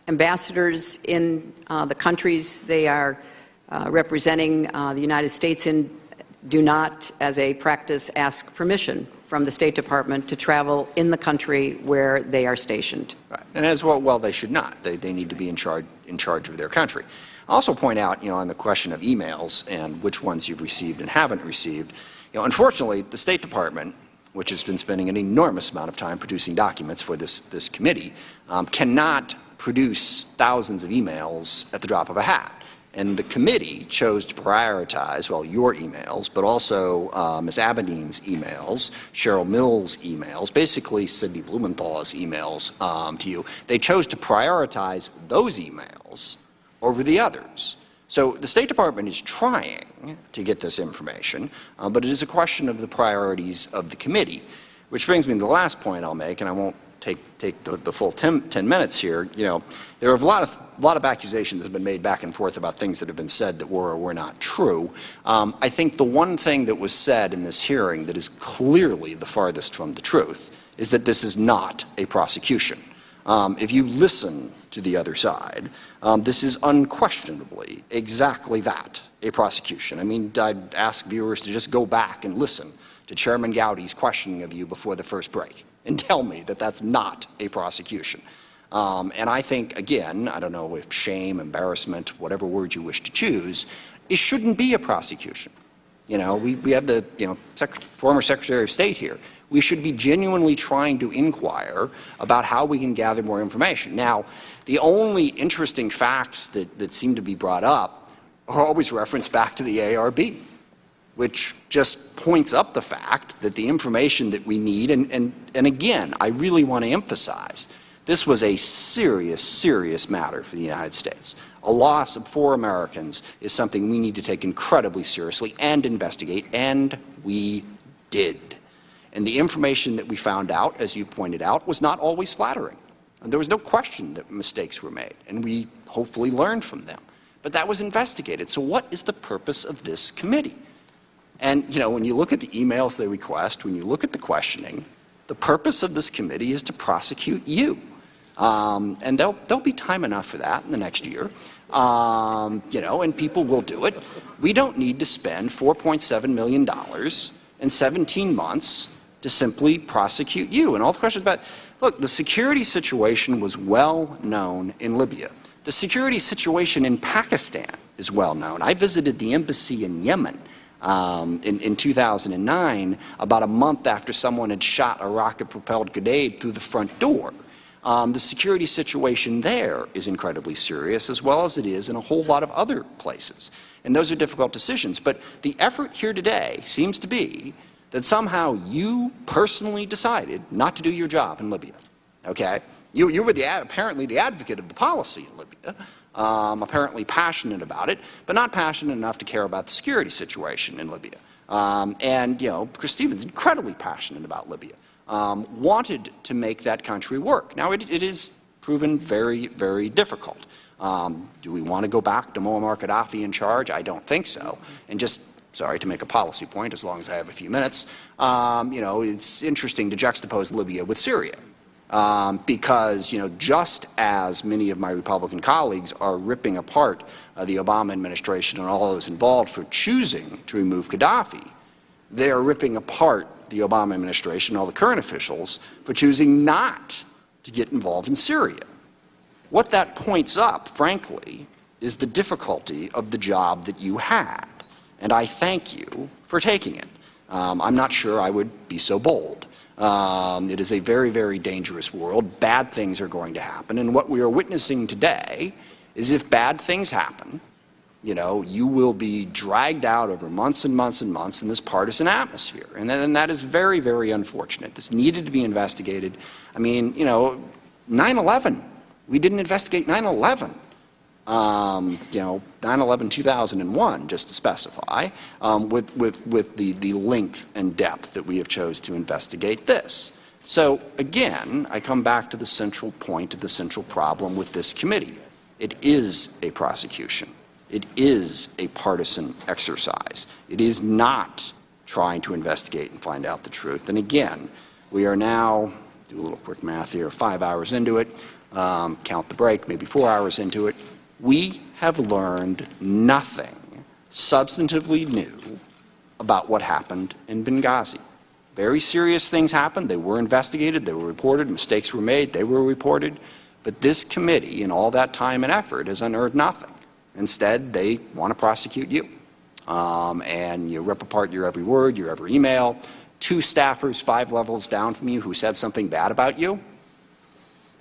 ambassadors in the countries they are representing the United States in do not, as a practice, ask permission from the State Department to travel in the country where they are stationed. Right. And as well, they should not. They need to be in charge of their country. I'll also point out, on the question of emails and which ones you've received and haven't received, unfortunately, the State Department, which has been spending an enormous amount of time producing documents for this committee, cannot produce thousands of emails at the drop of a hat. And the committee chose to prioritize, your emails, but also Ms. Abedine's emails, Cheryl Mills' emails, basically Sidney Blumenthal's emails to you. They chose to prioritize those emails over the others. So the State Department is trying to get this information, but it is a question of the priorities of the committee, which brings me to the last point I'll make, and I won't take the full 10 minutes here. There are a lot of accusations that have been made back and forth about things that have been said that were or were not true. I think the one thing that was said in this hearing that is clearly the farthest from the truth is that this is not a prosecution. If you listen to the other side, this is unquestionably exactly that, a prosecution. I'd ask viewers to just go back and listen to Chairman Gowdy's questioning of you before the first break and tell me that that's not a prosecution. And I think, again, I don't know if shame, embarrassment, whatever word you wish to choose, it shouldn't be a prosecution. We have the former Secretary of State here. We should be genuinely trying to inquire about how we can gather more information. Now, the only interesting facts that seem to be brought up are always referenced back to the ARB, which just points up the fact that the information that we need, and again, I really want to emphasize, this was a serious, serious matter for the United States. A loss of 4 Americans is something we need to take incredibly seriously and investigate, and we did. And the information that we found out, as you've pointed out, was not always flattering. And there was no question that mistakes were made, and we hopefully learned from them. But that was investigated. So what is the purpose of this committee? And, when you look at the emails they request, when you look at the questioning, the purpose of this committee is to prosecute you. And there'll be time enough for that in the next year. And people will do it. We don't need to spend $4.7 million in 17 months to simply prosecute you. And all the questions about, look, the security situation was well known in Libya. The security situation in Pakistan is well known. I visited the embassy in Yemen in 2009, about a month after someone had shot a rocket-propelled grenade through the front door. The security situation there is incredibly serious, as well as it is in a whole lot of other places. And those are difficult decisions. But the effort here today seems to be that somehow you personally decided not to do your job in Libya. Okay? You were apparently the advocate of the policy in Libya, apparently passionate about it, but not passionate enough to care about the security situation in Libya. Chris Stevens, incredibly passionate about Libya, wanted to make that country work. Now, it is proven very, very difficult. Do we want to go back to Muammar Gaddafi in charge? I don't think so. And just, sorry to make a policy point, as long as I have a few minutes, it's interesting to juxtapose Libya with Syria. Because, just as many of my Republican colleagues are ripping apart the Obama administration and all those involved for choosing to remove Gaddafi, they are ripping apart the Obama administration and all the current officials for choosing not to get involved in Syria. What that points up, frankly, is the difficulty of the job that you had. And I thank you for taking it. I'm not sure I would be so bold. It is a very, very dangerous world. Bad things are going to happen. And what we are witnessing today is if bad things happen, you will be dragged out over months and months and months in this partisan atmosphere. And that is very, very unfortunate. This needed to be investigated. I mean, 9/11. We didn't investigate 9/11. 9/11/2001, just to specify, with the length and depth that we have chose to investigate this. So again, I come back to the central point, to the central problem with this committee. It is a prosecution. It is a partisan exercise. It is not trying to investigate and find out the truth. And again, we are now, do a little quick math here, 5 hours into it, count the break, maybe 4 hours into it. We have learned nothing substantively new about what happened in Benghazi. Very serious things happened. They were investigated. They were reported. Mistakes were made. They were reported. But this committee, in all that time and effort, has unearthed nothing. Instead, they want to prosecute you. And you rip apart your every word, your every email. 2 staffers 5 levels down from you who said something bad about you.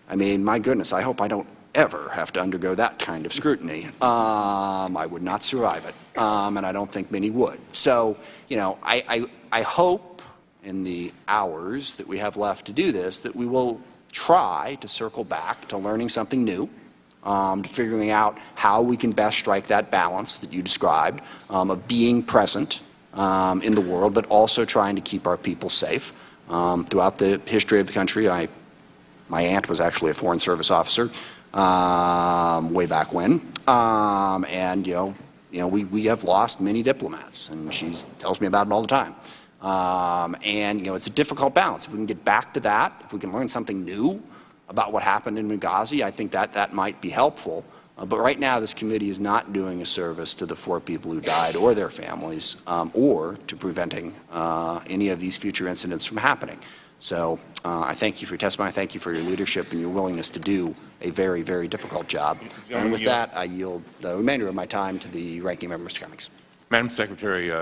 I mean, my goodness, I hope I don't ever have to undergo that kind of scrutiny. I would not survive it, and I don't think many would. So, I hope in the hours that we have left to do this that we will try to circle back to learning something new, to figuring out how we can best strike that balance that you described of being present in the world, but also trying to keep our people safe. Throughout the history of the country, my aunt was actually a Foreign Service officer. Way back when, we have lost many diplomats, and she tells me about it all the time. It's a difficult balance. If we can get back to that, if we can learn something new about what happened in Benghazi, I think that might be helpful. But right now, this committee is not doing a service to the 4 people who died or their families, or to preventing any of these future incidents from happening. So I thank you for your testimony. I thank you for your leadership and your willingness to do a very, very difficult job. And with that, I yield the remainder of my time to the ranking member, Mr. Cummings. Madam Secretary,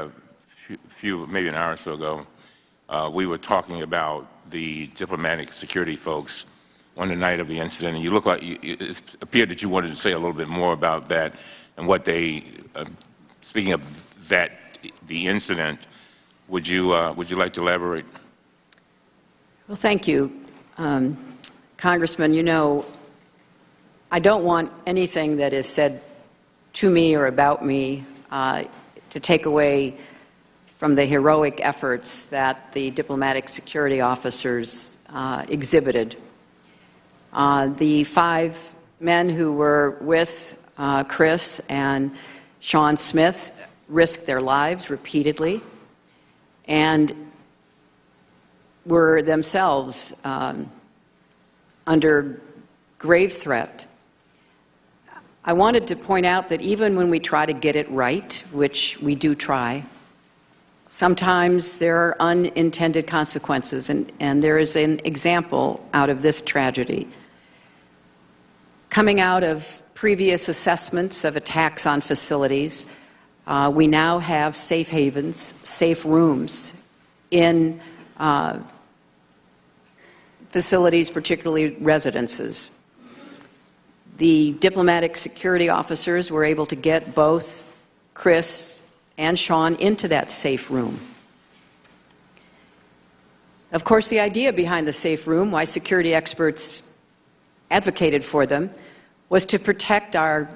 maybe an hour or so ago, we were talking about the diplomatic security folks on the night of the incident, and you look like it appeared that you wanted to say a little bit more about that and what they. Speaking of that, the incident, would you like to elaborate? Well, thank you, Congressman. I don't want anything that is said to me or about me to take away from the heroic efforts that the diplomatic security officers exhibited. The 5 men who were with Chris and Sean Smith risked their lives repeatedly and were themselves under grave threat. I wanted to point out that even when we try to get it right, which we do try, sometimes there are unintended consequences, and there is an example out of this tragedy. Coming out of previous assessments of attacks on facilities, we now have safe havens, safe rooms in facilities, particularly residences. The diplomatic security officers were able to get both Chris and Sean into that safe room. Of course, the idea behind the safe room, why security experts advocated for them, was to protect our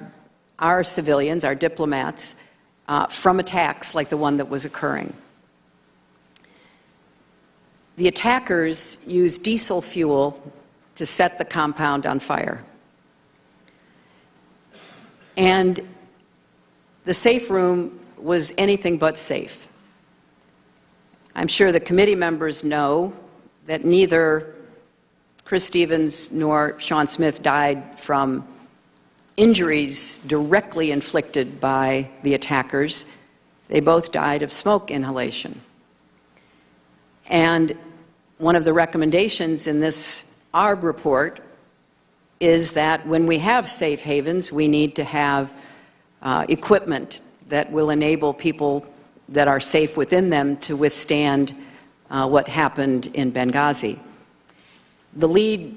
civilians, our diplomats, from attacks like the one that was occurring. The attackers used diesel fuel to set the compound on fire. And the safe room was anything but safe. I'm sure the committee members know that neither Chris Stevens nor Sean Smith died from injuries directly inflicted by the attackers. They both died of smoke inhalation. And one of the recommendations in this ARB report is that when we have safe havens, we need to have equipment that will enable people that are safe within them to withstand what happened in Benghazi. The lead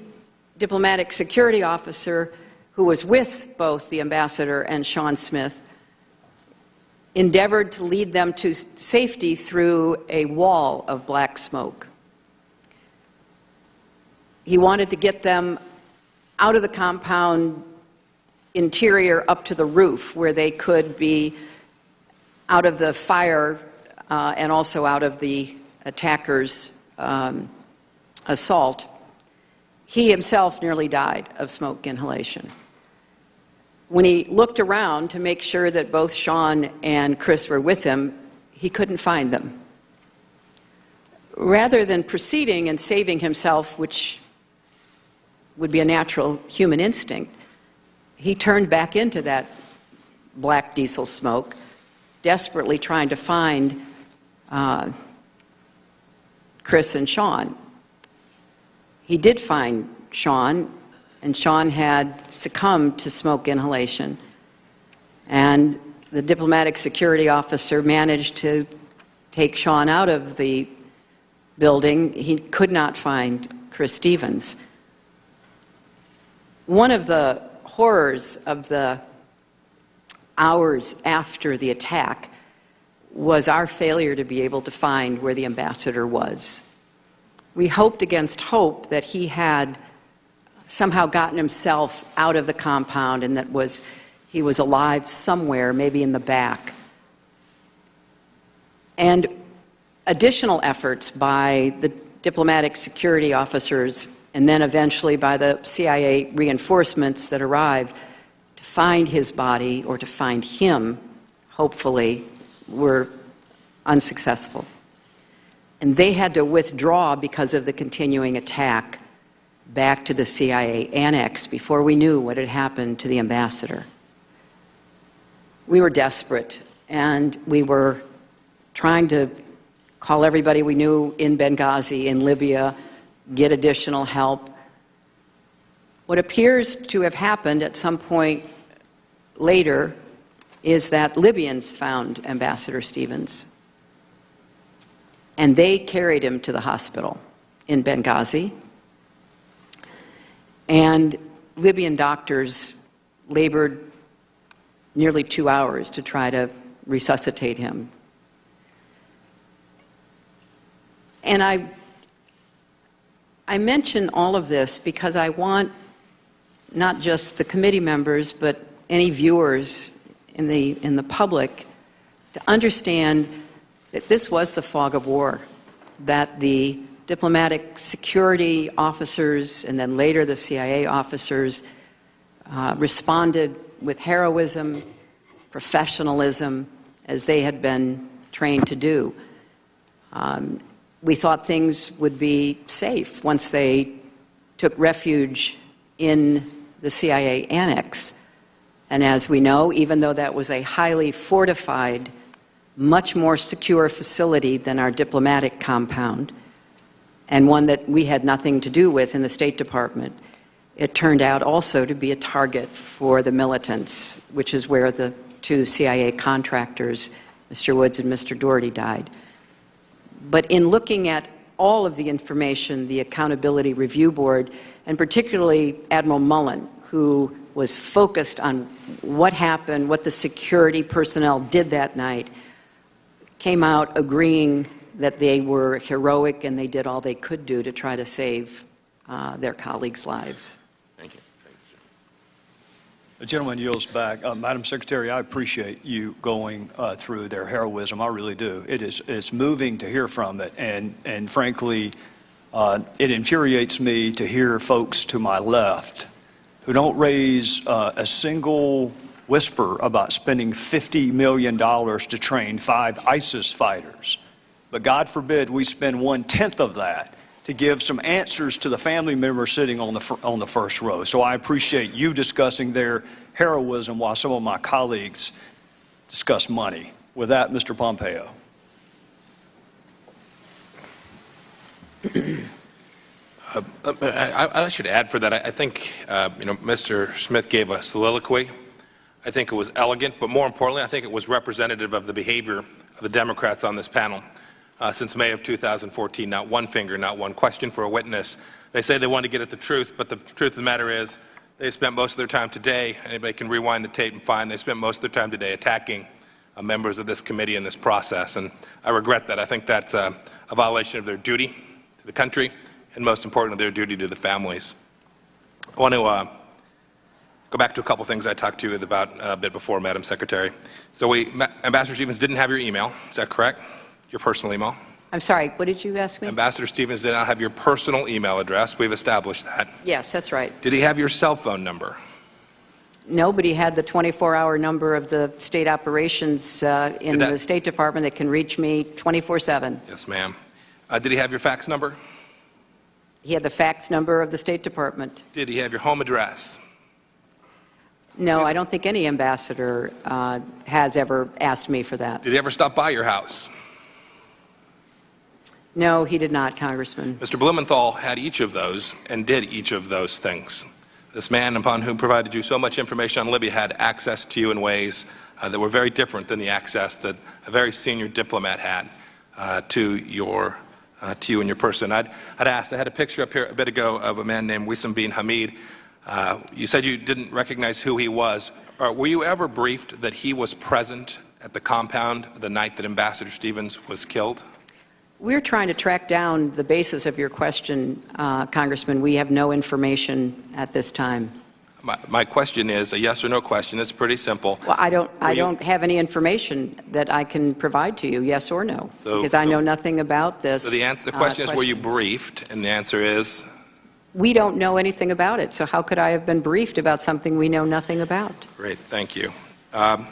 diplomatic security officer, who was with both the ambassador and Sean Smith, endeavored to lead them to safety through a wall of black smoke. He wanted to get them out of the compound interior up to the roof, where they could be out of the fire and also out of the attackers' assault. He himself nearly died of smoke inhalation. When he looked around to make sure that both Sean and Chris were with him, he couldn't find them. Rather than proceeding and saving himself, which would be a natural human instinct, he turned back into that black diesel smoke, desperately trying to find Chris and Sean. He did find Sean, and Sean had succumbed to smoke inhalation. And the diplomatic security officer managed to take Sean out of the building. He could not find Chris Stevens. One of the horrors of the hours after the attack was our failure to be able to find where the ambassador was. We hoped against hope that he had somehow gotten himself out of the compound and that he was alive somewhere, maybe in the back. And additional efforts by the diplomatic security officers and then eventually by the CIA reinforcements that arrived to find his body, or to find him, hopefully, were unsuccessful. And they had to withdraw because of the continuing attack back to the CIA annex before we knew what had happened to the ambassador. We were desperate, and we were trying to call everybody we knew in Benghazi, in Libya, get additional help. What appears to have happened at some point later is that Libyans found Ambassador Stevens, and they carried him to the hospital in Benghazi. And Libyan doctors labored nearly 2 hours to try to resuscitate him. And I mention all of this because I want not just the committee members, but any viewers in the public to understand that this was the fog of war, that the diplomatic security officers and then later the CIA officers responded with heroism, professionalism, as they had been trained to do. We thought things would be safe once they took refuge in the CIA annex. And as we know, even though that was a highly fortified, much more secure facility than our diplomatic compound, and one that we had nothing to do with in the State Department, it turned out also to be a target for the militants, which is where the two CIA contractors, Mr. Woods and Mr. Doherty, died. But in looking at all of the information, the Accountability Review Board, and particularly Admiral Mullen, who was focused on what happened, what the security personnel did that night, came out agreeing that they were heroic and they did all they could do to try to save their colleagues' lives. Thank you. Thank you, sir. The gentleman yields back. Madam Secretary, I appreciate you going through their heroism. I really do. It's moving to hear from it, and frankly, it infuriates me to hear folks to my left who don't raise a single whisper about spending $50 million to train 5 ISIS fighters. But God forbid we spend 1/10 of that to give some answers to the family members sitting on the first row. So I appreciate you discussing their heroism while some of my colleagues discuss money. With that, Mr. Pompeo. I should add for that, I think, Mr. Smith gave a soliloquy. I think it was elegant, but more importantly, I think it was representative of the behavior of the Democrats on this panel. Since May of 2014, not one finger, not one question for a witness. They say they want to get at the truth, but the truth of the matter is they spent most of their time today, anybody can rewind the tape and find they spent most of their time today attacking members of this committee in this process, and I regret that. I think that's a violation of their duty to the country, and most importantly, their duty to the families. I want to go back to a couple things I talked to you about a bit before, Madam Secretary. So Ambassador Stevens didn't have your email, is that correct? Your personal email? I'm sorry, what did you ask me? Ambassador Stevens did not have your personal email address. We've established that. Yes, that's right. Did he have your cell phone number? Nobody had the 24-hour number of the state operations in the State Department that can reach me 24/7. Yes, ma'am. Did he have your fax number? He had the fax number of the State Department. Did he have your home address? No, I don't think any ambassador has ever asked me for that. Did he ever stop by your house? No, he did not, Congressman. Mr. Blumenthal had each of those and did each of those things. This man upon whom provided you so much information on Libya had access to you in ways that were very different than the access that a very senior diplomat had to you and your person. I had a picture up here a bit ago of a man named Wissam bin Hamid. You said you didn't recognize who he was. Were you ever briefed that he was present at the compound the night that Ambassador Stevens was killed? We're trying to track down the basis of your question, Congressman. We have no information at this time. My question is a yes or no question. It's pretty simple. Well, I don't have any information that I can provide to you, yes or no, because I know nothing about this. So the question is, were you briefed? And the answer is? We don't know anything about it. So how could I have been briefed about something we know nothing about? Great, thank you. Are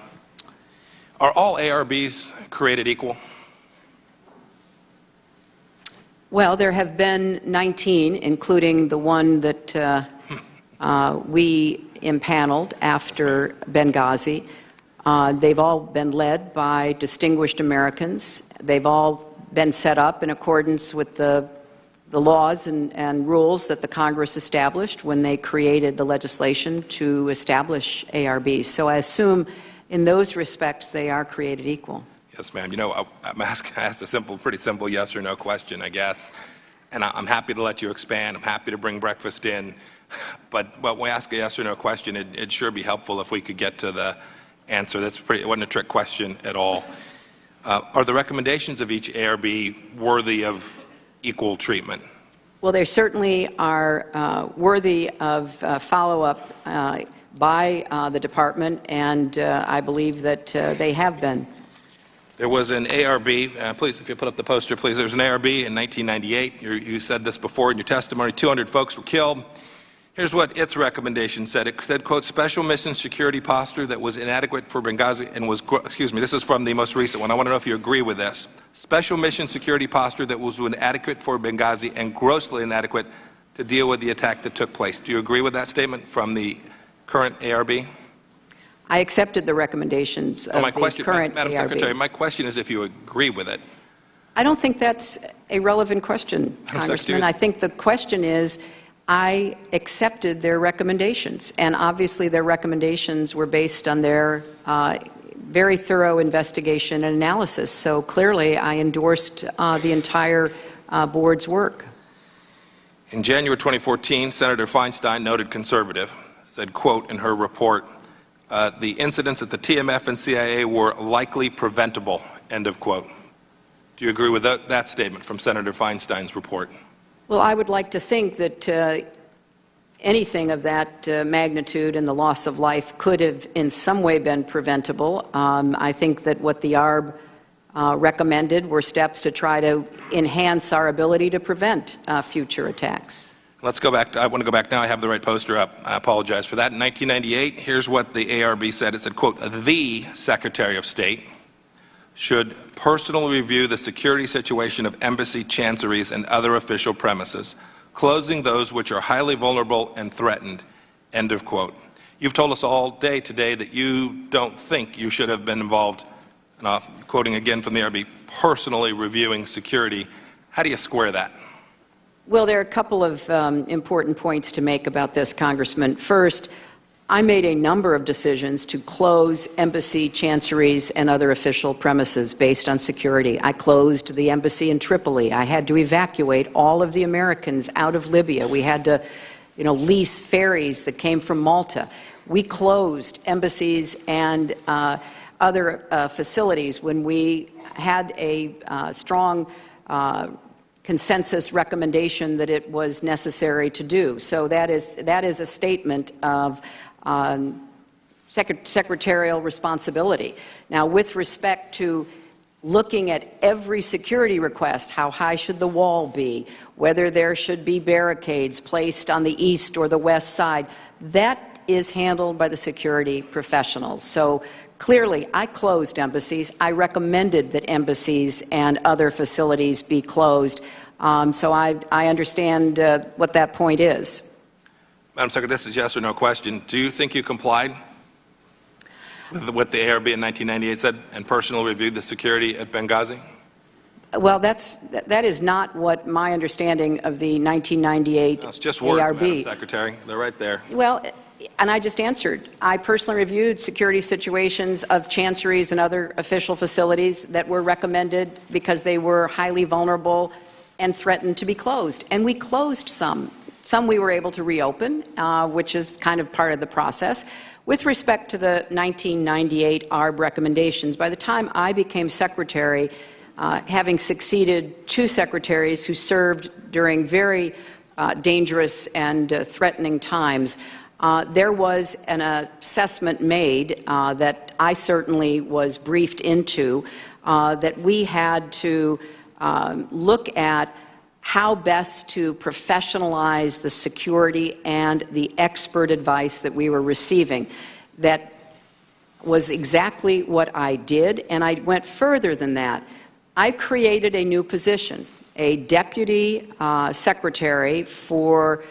all ARBs created equal? Well, there have been 19, including the one that we impaneled after Benghazi. They've all been led by distinguished Americans. They've all been set up in accordance with the laws and rules that the Congress established when they created the legislation to establish ARBs. So I assume in those respects they are created equal. Yes, ma'am. You know, I asked a pretty simple yes or no question, I guess. And I'm happy to let you expand. I'm happy to bring breakfast in. But when we ask a yes or no question, it'd sure be helpful if we could get to the answer. It wasn't a trick question at all. Are the recommendations of each ARB worthy of equal treatment? Well, they certainly are worthy of follow-up by the department, and I believe that they have been. There was an ARB, please, if you put up the poster, please. There was an ARB in 1998. You said this before in your testimony. 200 folks were killed. Here's what its recommendation said. It said, quote, special mission security posture that was inadequate for Benghazi and was, excuse me, this is from the most recent one. I want to know if you agree with this. Special mission security posture that was inadequate for Benghazi and grossly inadequate to deal with the attack that took place. Do you agree with that statement from the current ARB? I accepted the recommendations of the current Madam ARB. Secretary, my question is if you agree with it. I don't think that's a relevant question, Congressman. I think the question is, I accepted their recommendations, and obviously their recommendations were based on their very thorough investigation and analysis. So clearly, I endorsed the entire board's work. In January 2014, Senator Feinstein, noted conservative, said, quote, in her report, the incidents at the TMF and CIA were likely preventable, end of quote. Do you agree with that statement from Senator Feinstein's report? Well, I would like to think that anything of that magnitude and the loss of life could have in some way been preventable. I think that what the ARB recommended were steps to try to enhance our ability to prevent future attacks. Let's go back. I want to go back now. I have the right poster up. I apologize for that. In 1998, here's what the ARB said. It said, quote, the Secretary of State should personally review the security situation of embassy chanceries and other official premises, closing those which are highly vulnerable and threatened, end of quote. You've told us all day today that you don't think you should have been involved, quoting again from the ARB, personally reviewing security. How do you square that? Well, there are a couple of important points to make about this, Congressman. First, I made a number of decisions to close embassy, chanceries, and other official premises based on security. I closed the embassy in Tripoli. I had to evacuate all of the Americans out of Libya. We had to, lease ferries that came from Malta. We closed embassies and other facilities when we had a strong consensus recommendation that it was necessary to do. So that is a statement of secretarial responsibility. Now, with respect to looking at every security request, how high should the wall be, whether there should be barricades placed on the east or the west side, that is handled by the security professionals. So clearly, I closed embassies. I recommended that embassies and other facilities be closed. So I understand what that point is. Madam Secretary, this is yes or no question. Do you think you complied with what the ARB in 1998 said and personally reviewed the security at Benghazi? Well, that is not what my understanding of the 1998 It's just words, ARB. Madam Secretary. They're right there. Well, and I just answered. I personally reviewed security situations of chanceries and other official facilities that were recommended because they were highly vulnerable and threatened to be closed. And we closed some. Some we were able to reopen, which is kind of part of the process. With respect to the 1998 ARB recommendations, by the time I became secretary, having succeeded two secretaries who served during very dangerous and threatening times, there was an assessment made that I certainly was briefed into that we had to look at how best to professionalize the security and the expert advice that we were receiving. That was exactly what I did, and I went further than that. I created a new position, a deputy secretary for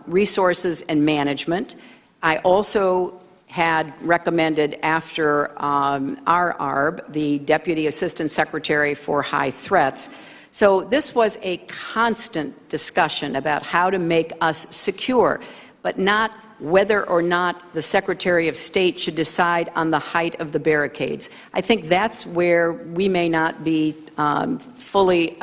resources and management. I also had recommended after our ARB, the Deputy Assistant Secretary for High Threats. So this was a constant discussion about how to make us secure, but not whether or not the Secretary of State should decide on the height of the barricades. I think that's where we may not be fully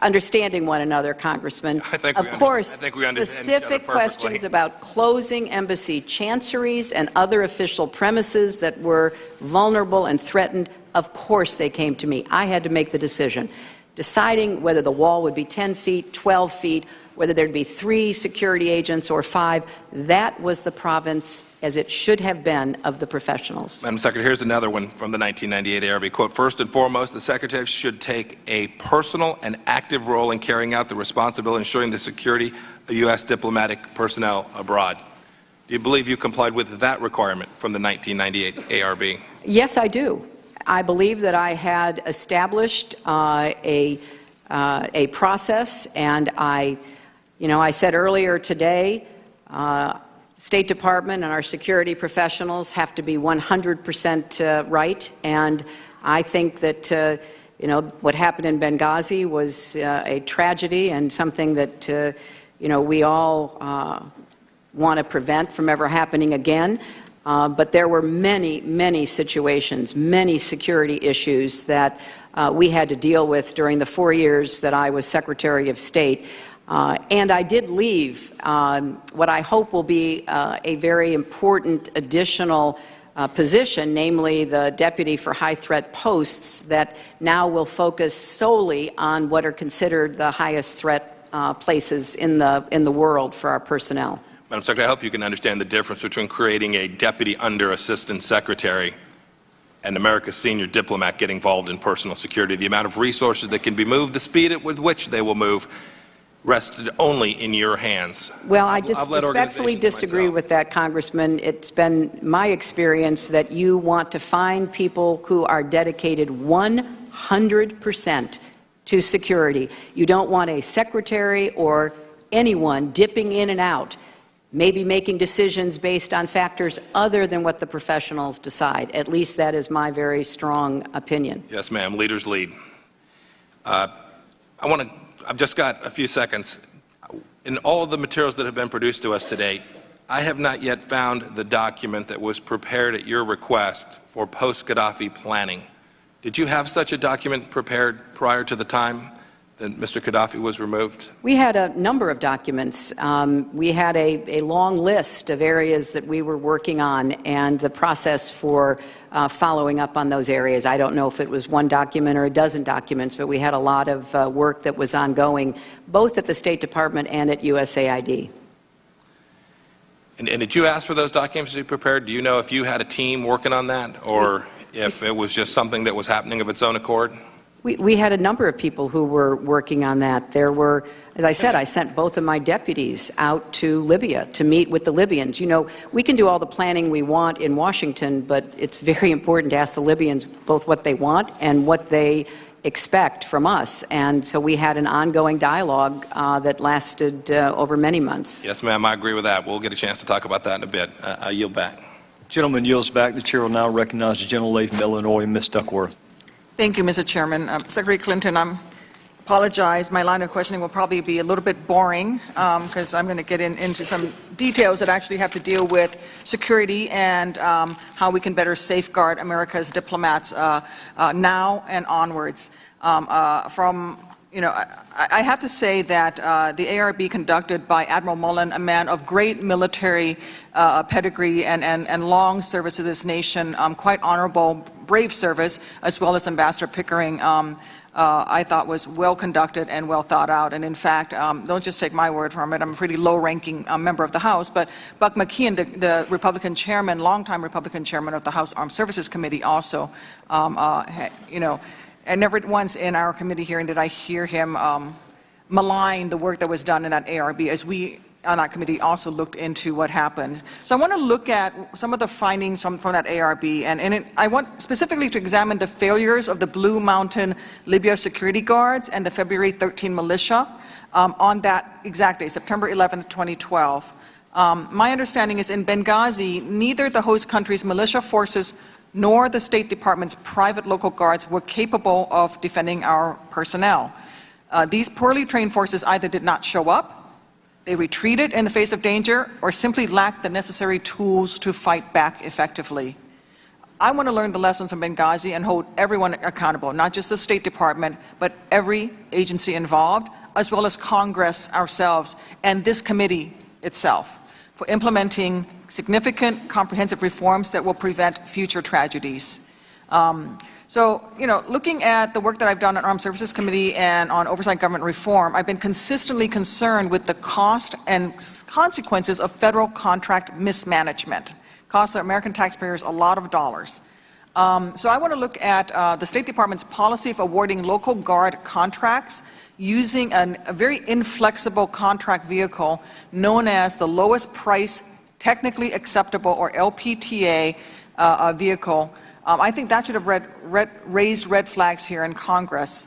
understanding one another, Congressman. Of course, specific questions about closing embassy chanceries and other official premises that were vulnerable and threatened, of course they came to me. I had to make the decision. deciding whether the wall would be 10 feet, 12 feet, whether there'd be 3 security agents or 5, that was the province, as it should have been, of the professionals. Madam Secretary, here's another one from the 1998 ARB. Quote, first and foremost, the Secretary should take a personal and active role in carrying out the responsibility of ensuring the security of U.S. diplomatic personnel abroad. Do you believe you complied with that requirement from the 1998 ARB? Yes, I do. I believe that I had established a process, and I said earlier today, State Department and our security professionals have to be 100% right, and I think that what happened in Benghazi was a tragedy and something that we all want to prevent from ever happening again. But there were many, many situations, many security issues that we had to deal with during the 4 years that I was Secretary of State. And I did leave what I hope will be a very important additional position, namely the Deputy for High Threat Posts, that now will focus solely on what are considered the highest threat places in the world for our personnel. Madam Secretary, I hope you can understand the difference between creating a deputy under Assistant Secretary and America's senior diplomat getting involved in personal security. The amount of resources that can be moved, the speed with which they will move, rested only in your hands. Well, I just respectfully disagree with that, Congressman. It's been my experience that you want to find people who are dedicated 100% to security. You don't want a secretary or anyone dipping in and out, maybe making decisions based on factors other than what the professionals decide. At least that is my very strong opinion. Yes, ma'am. Leaders lead. I've just got a few seconds. In all of the materials that have been produced to us today, I have not yet found the document that was prepared at your request for post-Gaddafi planning. Did you have such a document prepared prior to the time that Mr. Gaddafi was removed? We had a number of documents. We had a long list of areas that we were working on and the process for following up on those areas. I don't know if it was one document or a dozen documents, but we had a lot of work that was ongoing, both at the State Department and at USAID. And did you ask for those documents to be prepared? Do you know if you had a team working on that, or if it was just something that was happening of its own accord? We had a number of people who were working on that. There were, as I said, I sent both of my deputies out to Libya to meet with the Libyans. You know, we can do all the planning we want in Washington, but it's very important to ask the Libyans both what they want and what they expect from us. And so we had an ongoing dialogue that lasted over many months. Yes, ma'am, I agree with that. We'll get a chance to talk about that in a bit. I yield back. Gentleman yields back. The chair will now recognize the gentlelady from Illinois, Ms. Duckworth. Thank you, Mr. Chairman. Secretary Clinton, I apologize. My line of questioning will probably be a little bit boring because I'm going to get into some details that actually have to deal with security and how we can better safeguard America's diplomats now and onwards. I have to say that the ARB conducted by Admiral Mullen, a man of great military pedigree and long service to this nation, quite honorable, brave service, as well as Ambassador Pickering, I thought was well conducted and well thought out. And in fact, don't just take my word from it, I'm a pretty low-ranking member of the House, but Buck McKeon, the Republican chairman, longtime Republican chairman of the House Armed Services Committee also, and never once in our committee hearing did I hear him malign the work that was done in that ARB, as we on that committee also looked into what happened. So I want to look at some of the findings from that ARB, and I want specifically to examine the failures of the Blue Mountain Libya security guards and the February 13 militia on that exact day, September 11th, 2012. My understanding is in Benghazi, neither the host country's militia forces nor the State Department's private local guards were capable of defending our personnel. These poorly trained forces either did not show up, they retreated in the face of danger, or simply lacked the necessary tools to fight back effectively. I want to learn the lessons from Benghazi and hold everyone accountable, not just the State Department, but every agency involved, as well as Congress ourselves and this committee itself, for implementing significant comprehensive reforms that will prevent future tragedies. So, looking at the work that I've done on Armed Services Committee and on Oversight Government Reform, I've been consistently concerned with the cost and consequences of federal contract mismanagement. Costs the American taxpayers a lot of dollars. So I want to look at the State Department's policy of awarding local guard contracts using a very inflexible contract vehicle known as the lowest price technically acceptable, or LPTA, vehicle. I think that should have raised red flags here in Congress.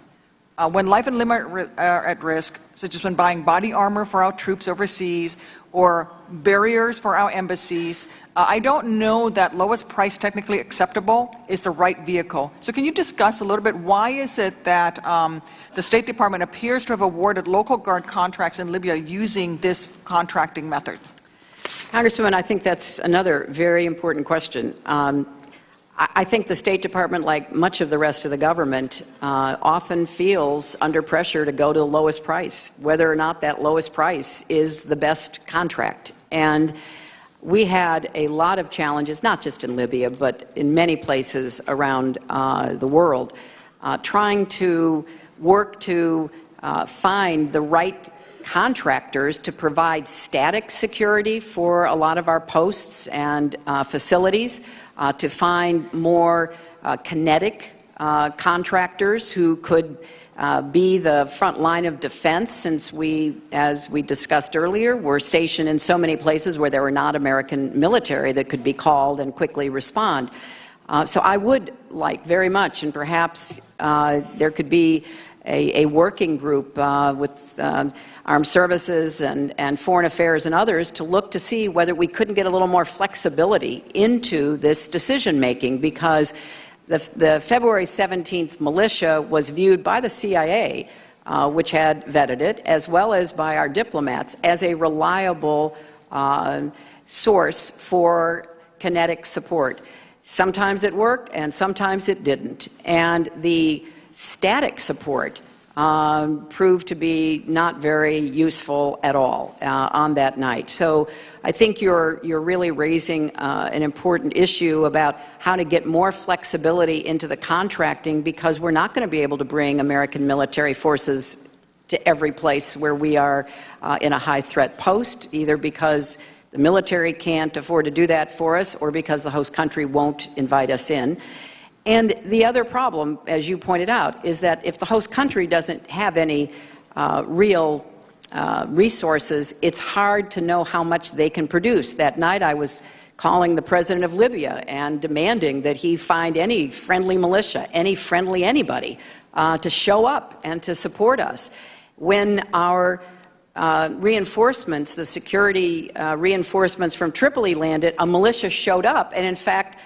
When life and limb are at risk, such as when buying body armor for our troops overseas or barriers for our embassies, I don't know that lowest price technically acceptable is the right vehicle. So can you discuss a little bit why is it that the State Department appears to have awarded local guard contracts in Libya using this contracting method? Congresswoman, I think that's another very important question. I think the State Department, like much of the rest of the government, often feels under pressure to go to the lowest price, whether or not that lowest price is the best contract. And we had a lot of challenges, not just in Libya, but in many places around the world, trying to work to find the right contractors to provide static security for a lot of our posts and facilities, to find more kinetic contractors who could be the front line of defense, since we, as we discussed earlier, were stationed in so many places where there were not American military that could be called and quickly respond. So I would like very much, and perhaps there could be a working group with Armed Services and Foreign Affairs and others to look to see whether we couldn't get a little more flexibility into this decision-making, because the February 17th militia was viewed by the CIA, which had vetted it, as well as by our diplomats, as a reliable source for kinetic support. Sometimes it worked, and sometimes it didn't. And the static support proved to be not very useful at all on that night. So I think you're really raising an important issue about how to get more flexibility into the contracting, because we're not going to be able to bring American military forces to every place where we are in a high-threat post, either because the military can't afford to do that for us or because the host country won't invite us in. And the other problem, as you pointed out, is that if the host country doesn't have any real resources, it's hard to know how much they can produce. That night I was calling the president of Libya and demanding that he find any friendly militia, any friendly anybody, to show up and to support us. When our reinforcements, the security reinforcements from Tripoli landed, a militia showed up and, in fact,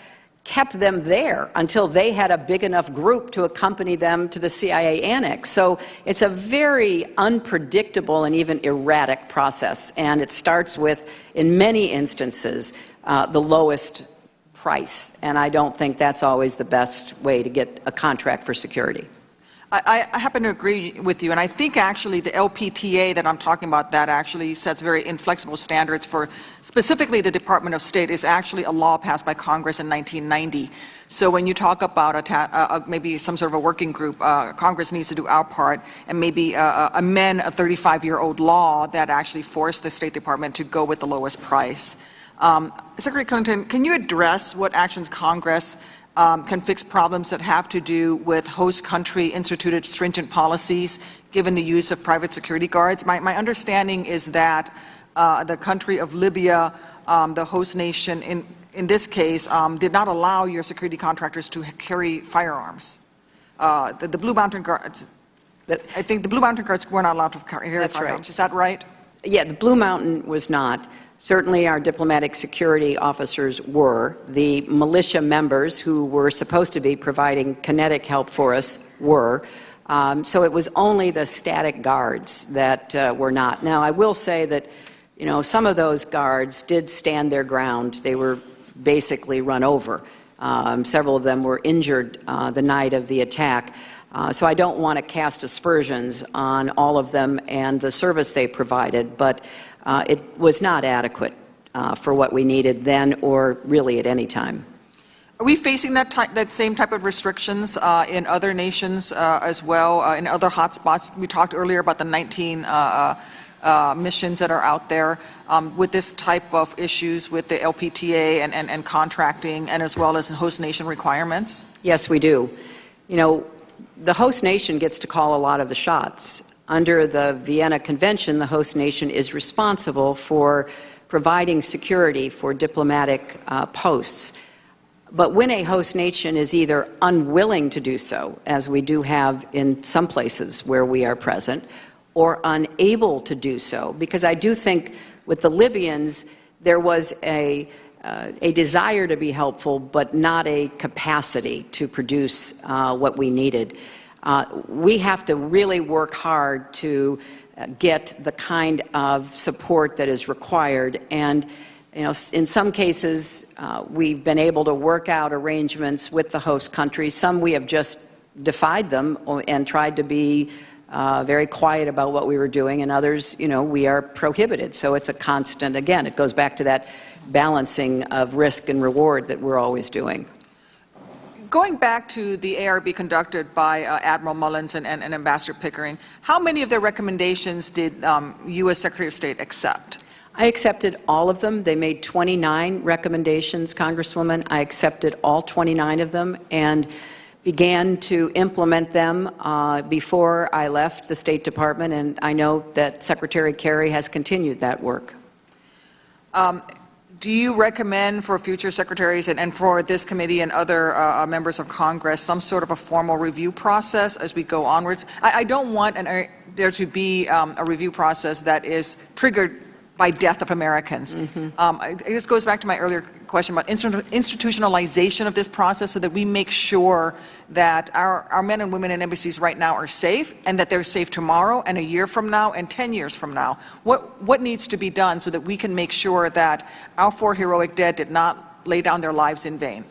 kept them there until they had a big enough group to accompany them to the CIA annex. So it's a very unpredictable and even erratic process, and it starts with, in many instances, the lowest price, and I don't think that's always the best way to get a contract for security. I happen to agree with you, and I think actually the LPTA that I'm talking about, that actually sets very inflexible standards for specifically the Department of State, is actually a law passed by Congress in 1990. So when you talk about maybe some sort of a working group, Congress needs to do our part and maybe amend a 35-year-old law that actually forced the State Department to go with the lowest price. Secretary Clinton, can you address what actions Congress can fix problems that have to do with host country instituted stringent policies given the use of private security guards? My understanding is that the country of Libya, the host nation in this case, did not allow your security contractors to carry firearms. The Blue Mountain Guards, I think the Blue Mountain Guards were not allowed to carry firearms. Right. Is that right? Yeah, the Blue Mountain was not. Certainly our diplomatic security officers were. The militia members who were supposed to be providing kinetic help for us were. So it was only the static guards that were not. Now, I will say that, some of those guards did stand their ground. They were basically run over. Several of them were injured the night of the attack. So I don't want to cast aspersions on all of them and the service they provided, but it was not adequate for what we needed then or really at any time. Are we facing that same type of restrictions in other nations as well, in other hotspots? We talked earlier about the 19 missions that are out there with this type of issues with the LPTA and contracting, and as well as host nation requirements? Yes, we do. You know, the host nation gets to call a lot of the shots. Under the Vienna Convention, the host nation is responsible for providing security for diplomatic posts. But when a host nation is either unwilling to do so, as we do have in some places where we are present, or unable to do so, because I do think with the Libyans, there was a desire to be helpful, but not a capacity to produce what we needed. We have to really work hard to get the kind of support that is required. And you know, in some cases, we've been able to work out arrangements with the host countries. Some we have just defied them and tried to be very quiet about what we were doing, and others, you know, we are prohibited. So it's a constant, again, it goes back to that balancing of risk and reward that we're always doing. Going back to the ARB conducted by Admiral Mullins and Ambassador Pickering, how many of their recommendations did U.S. Secretary of State accept? I accepted all of them. They made 29 recommendations, Congresswoman. I accepted all 29 of them and began to implement them before I left the State Department, and I know that Secretary Kerry has continued that work. Do you recommend for future secretaries and for this committee and other members of Congress some sort of a formal review process as we go onwards? I don't want there to be a review process that is triggered by death of Americans. This goes back to my earlier question about institutionalization of this process so that we make sure that our men and women in embassies right now are safe, and that they're safe tomorrow and a year from now and 10 years from now. What needs to be done so that we can make sure that our 4 heroic dead did not lay down their lives in vain?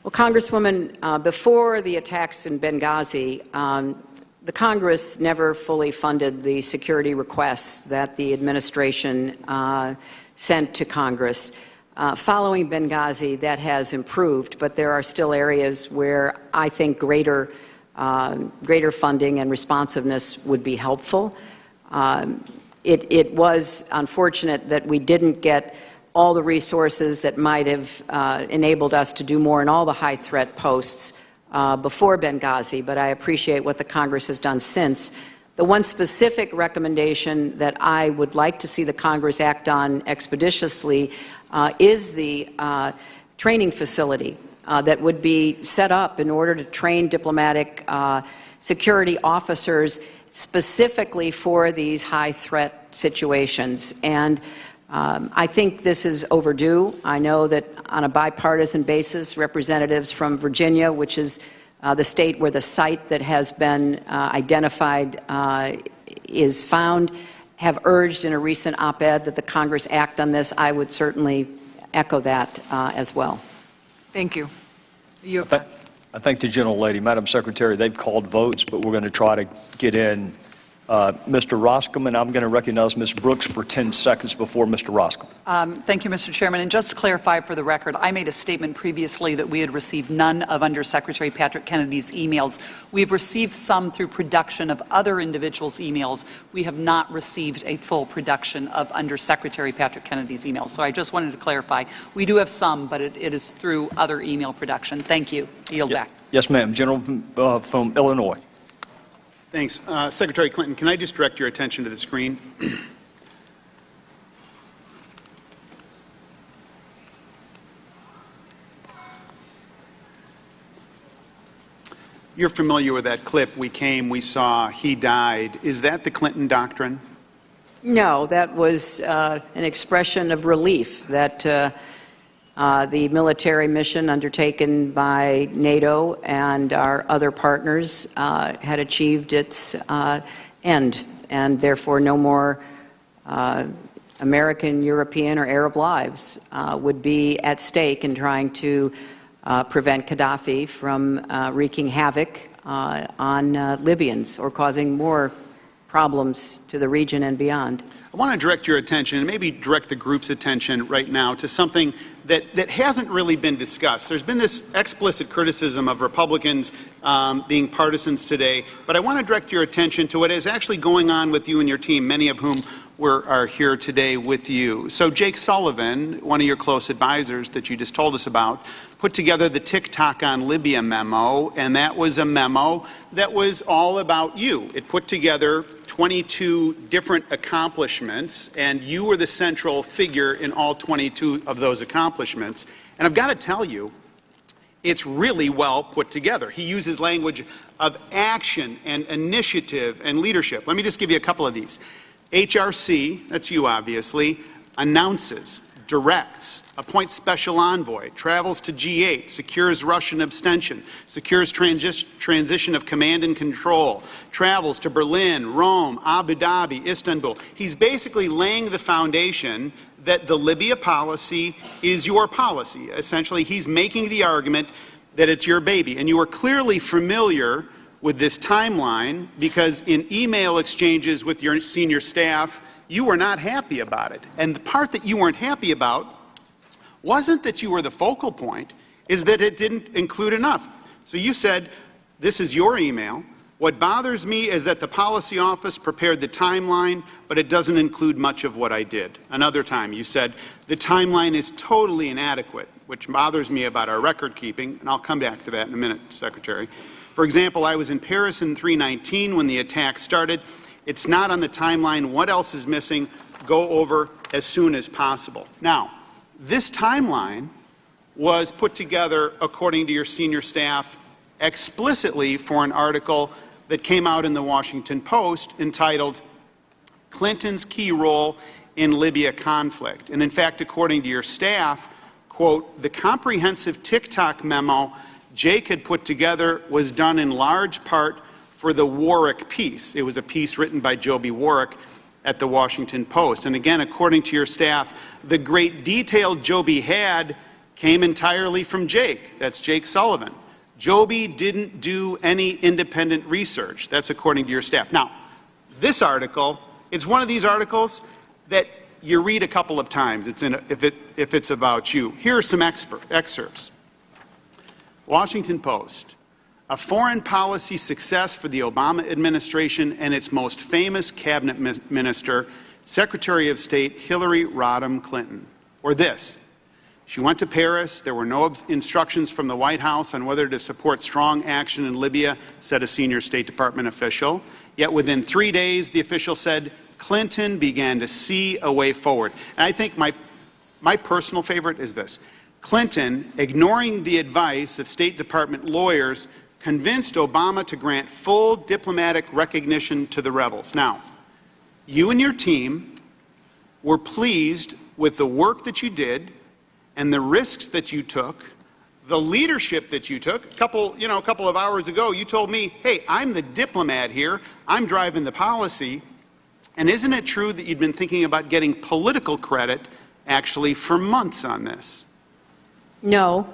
Well, Congresswoman, before the attacks in Benghazi, the Congress never fully funded the security requests that the administration sent to Congress. Following Benghazi, that has improved, but there are still areas where I think greater funding and responsiveness would be helpful. It was unfortunate that we didn't get all the resources that might have enabled us to do more in all the high-threat posts before Benghazi, but I appreciate what the Congress has done since. The one specific recommendation that I would like to see the Congress act on expeditiously is the training facility that would be set up in order to train diplomatic security officers specifically for these high-threat situations. And I think this is overdue. I know that on a bipartisan basis, representatives from Virginia, which is the state where the site that has been identified is found, have urged in a recent op-ed that the Congress act on this. I would certainly echo that as well. Thank you. I thank the gentlelady. Madam Secretary, they've called votes, but we're going to try to get in Mr. Roscom, and I'm going to recognize Ms. Brooks for 10 seconds before Mr. Roscom. Thank you, Mr. Chairman. And just to clarify for the record, I made a statement previously that we had received none of Undersecretary Patrick Kennedy's emails. We've received some through production of other individuals' emails. We have not received a full production of Undersecretary Patrick Kennedy's emails. So I just wanted to clarify. We do have some, but it is through other email production. Thank you. I yield back. Yes, ma'am. Gentleman from Illinois. Thanks. Secretary Clinton, can I just direct your attention to the screen? You're familiar with that clip. We came, we saw, he died. Is that the Clinton doctrine? No, that was an expression of relief that the military mission undertaken by NATO and our other partners had achieved its end, and therefore no more American, European, or Arab lives would be at stake in trying to prevent Gaddafi from wreaking havoc on Libyans or causing more problems to the region and beyond. I want to direct your attention, and maybe direct the group's attention right now, to something that hasn't really been discussed. There's been this explicit criticism of Republicans being partisans today, but I want to direct your attention to what is actually going on with you and your team, many of whom are here today with you. So Jake Sullivan, one of your close advisors that you just told us about, put together the TikTok on Libya memo, and that was a memo that was all about you. It put together 22 different accomplishments, and you were the central figure in all 22 of those accomplishments. And I've got to tell you, it's really well put together. He uses language of action and initiative and leadership. Let me just give you a couple of these. HRC, that's you obviously, announces, directs, appoints special envoy, travels to G8, secures Russian abstention, secures transition of command and control, travels to Berlin, Rome, Abu Dhabi, Istanbul. He's basically laying the foundation that the Libya policy is your policy. Essentially, he's making the argument that it's your baby. And you are clearly familiar with this timeline because in email exchanges with your senior staff, you were not happy about it. And the part that you weren't happy about wasn't that you were the focal point, is that it didn't include enough. So you said, this is your email. What bothers me is that the policy office prepared the timeline, but it doesn't include much of what I did. Another time you said, the timeline is totally inadequate, which bothers me about our record keeping, and I'll come back to that in a minute, Secretary. For example, I was in Paris in 3/19 when the attack started. It's not on the timeline. What else is missing? Go over as soon as possible. Now, this timeline was put together, according to your senior staff, explicitly for an article that came out in the Washington Post entitled, Clinton's Key Role in Libya Conflict. And in fact, according to your staff, quote, the comprehensive TikTok memo Jake had put together was done in large part for the Warwick piece. It was a piece written by Joby Warwick at the Washington Post. And again, according to your staff, the great detail Joby had came entirely from Jake. That's Jake Sullivan. Joby didn't do any independent research. That's according to your staff. Now, this article, it's one of these articles that you read a couple of times if it's about you. Here are some excerpts. Washington Post. A foreign policy success for the Obama administration and its most famous cabinet minister, Secretary of State Hillary Rodham Clinton. Or this. She went to Paris. There were no instructions from the White House on whether to support strong action in Libya, said a senior State Department official. Yet within 3 days, the official said, Clinton began to see a way forward. And I think my personal favorite is this. Clinton, ignoring the advice of State Department lawyers, convinced Obama to grant full diplomatic recognition to the rebels. Now, you and your team were pleased with the work that you did and the risks that you took, the leadership that you took. A couple of hours ago, you told me, hey, I'm the diplomat here. I'm driving the policy. And isn't it true that you'd been thinking about getting political credit actually for months on this? No.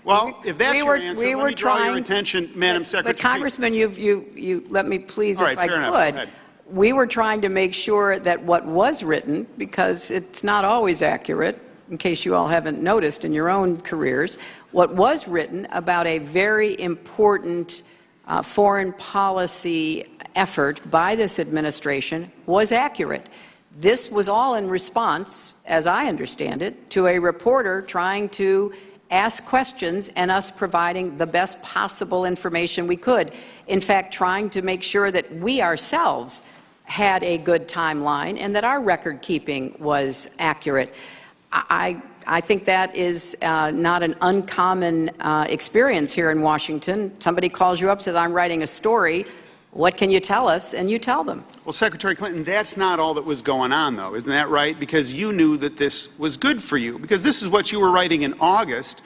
Well, if that's your answer, let me draw your attention, Madam Secretary. But Congressman, you let me please, All right, if I fair enough. could. Go ahead. We were trying to make sure that what was written, because it's not always accurate, in case you all haven't noticed in your own careers, what was written about a very important foreign policy effort by this administration was accurate. This was all in response, as I understand it, to a reporter trying to ask questions and us providing the best possible information we could. In fact, trying to make sure that we ourselves had a good timeline and that our record keeping was accurate. I think that is not an uncommon experience here in Washington. Somebody calls you up, says, I'm writing a story. What can you tell us? And you tell them. Well, Secretary Clinton, that's not all that was going on, though. Isn't that right? Because you knew that this was good for you. Because this is what you were writing in August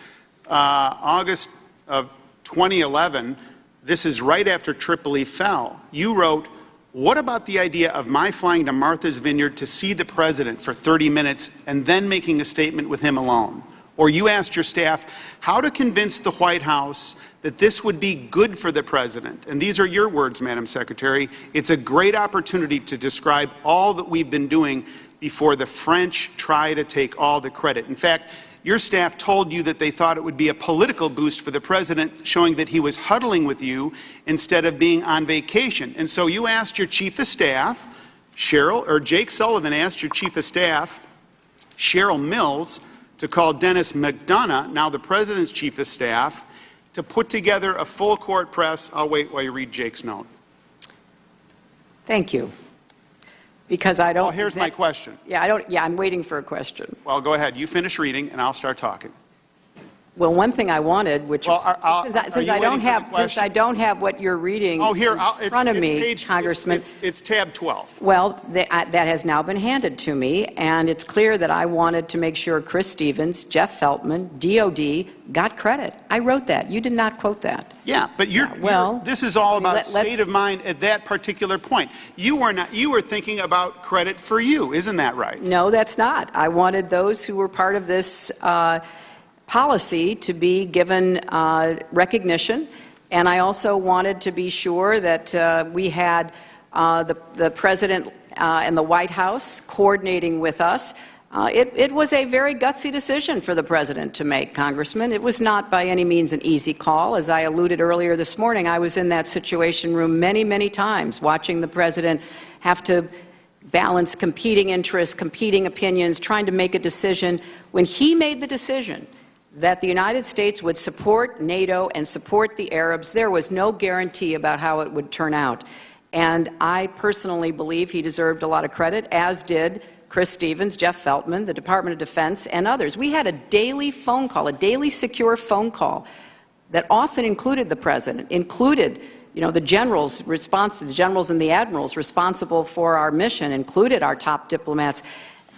of 2011. This is right after Tripoli fell. You wrote, what about the idea of my flying to Martha's Vineyard to see the president for 30 minutes and then making a statement with him alone? Or you asked your staff how to convince the White House that this would be good for the president. And these are your words, Madam Secretary. It's a great opportunity to describe all that we've been doing before the French try to take all the credit. In fact, your staff told you that they thought it would be a political boost for the president, showing that he was huddling with you instead of being on vacation. And so you asked your chief of staff, Jake Sullivan asked your chief of staff, Cheryl Mills, to call Dennis McDonough, now the president's chief of staff, to put together a full court press. I'll wait while you read Jake's note. Thank you. Because I don't... Well, here's my question. Yeah, I'm waiting for a question. Well, go ahead. You finish reading, and I'll start talking. Well, one thing I wanted, which Well, since I don't have what you're reading in front of me, Congressman, it's tab 12. well, that has now been handed to me, and it's clear that I wanted to make sure Chris Stevens, Jeff Feltman, DOD got credit. I wrote that. You did not quote that. Yeah, but this is all about state of mind at that particular point. You were thinking about credit for you, isn't that right? No, that's not. I wanted those who were part of this policy to be given recognition, and I also wanted to be sure that we had the President and the White House coordinating with us. It was a very gutsy decision for the President to make, Congressman. It was not by any means an easy call. As I alluded earlier this morning, I was in that Situation Room many, many times, watching the President have to balance competing interests, competing opinions, trying to make a decision. When he made the decision that the United States would support NATO and support the Arabs, there was no guarantee about how it would turn out. And I personally believe he deserved a lot of credit, as did Chris Stevens, Jeff Feltman, the Department of Defense, and others. We had a daily phone call, a daily secure phone call that often included the President, included the generals and the admirals responsible for our mission, included our top diplomats.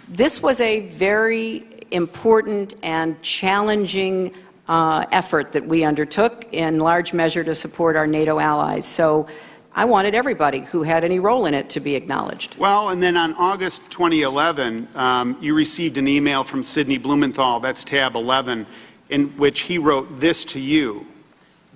This was a very important and challenging effort that we undertook, in large measure to support our NATO allies. So I wanted everybody who had any role in it to be acknowledged. Well, and then on August 2011, you received an email from Sidney Blumenthal, that's tab 11, in which he wrote this to you.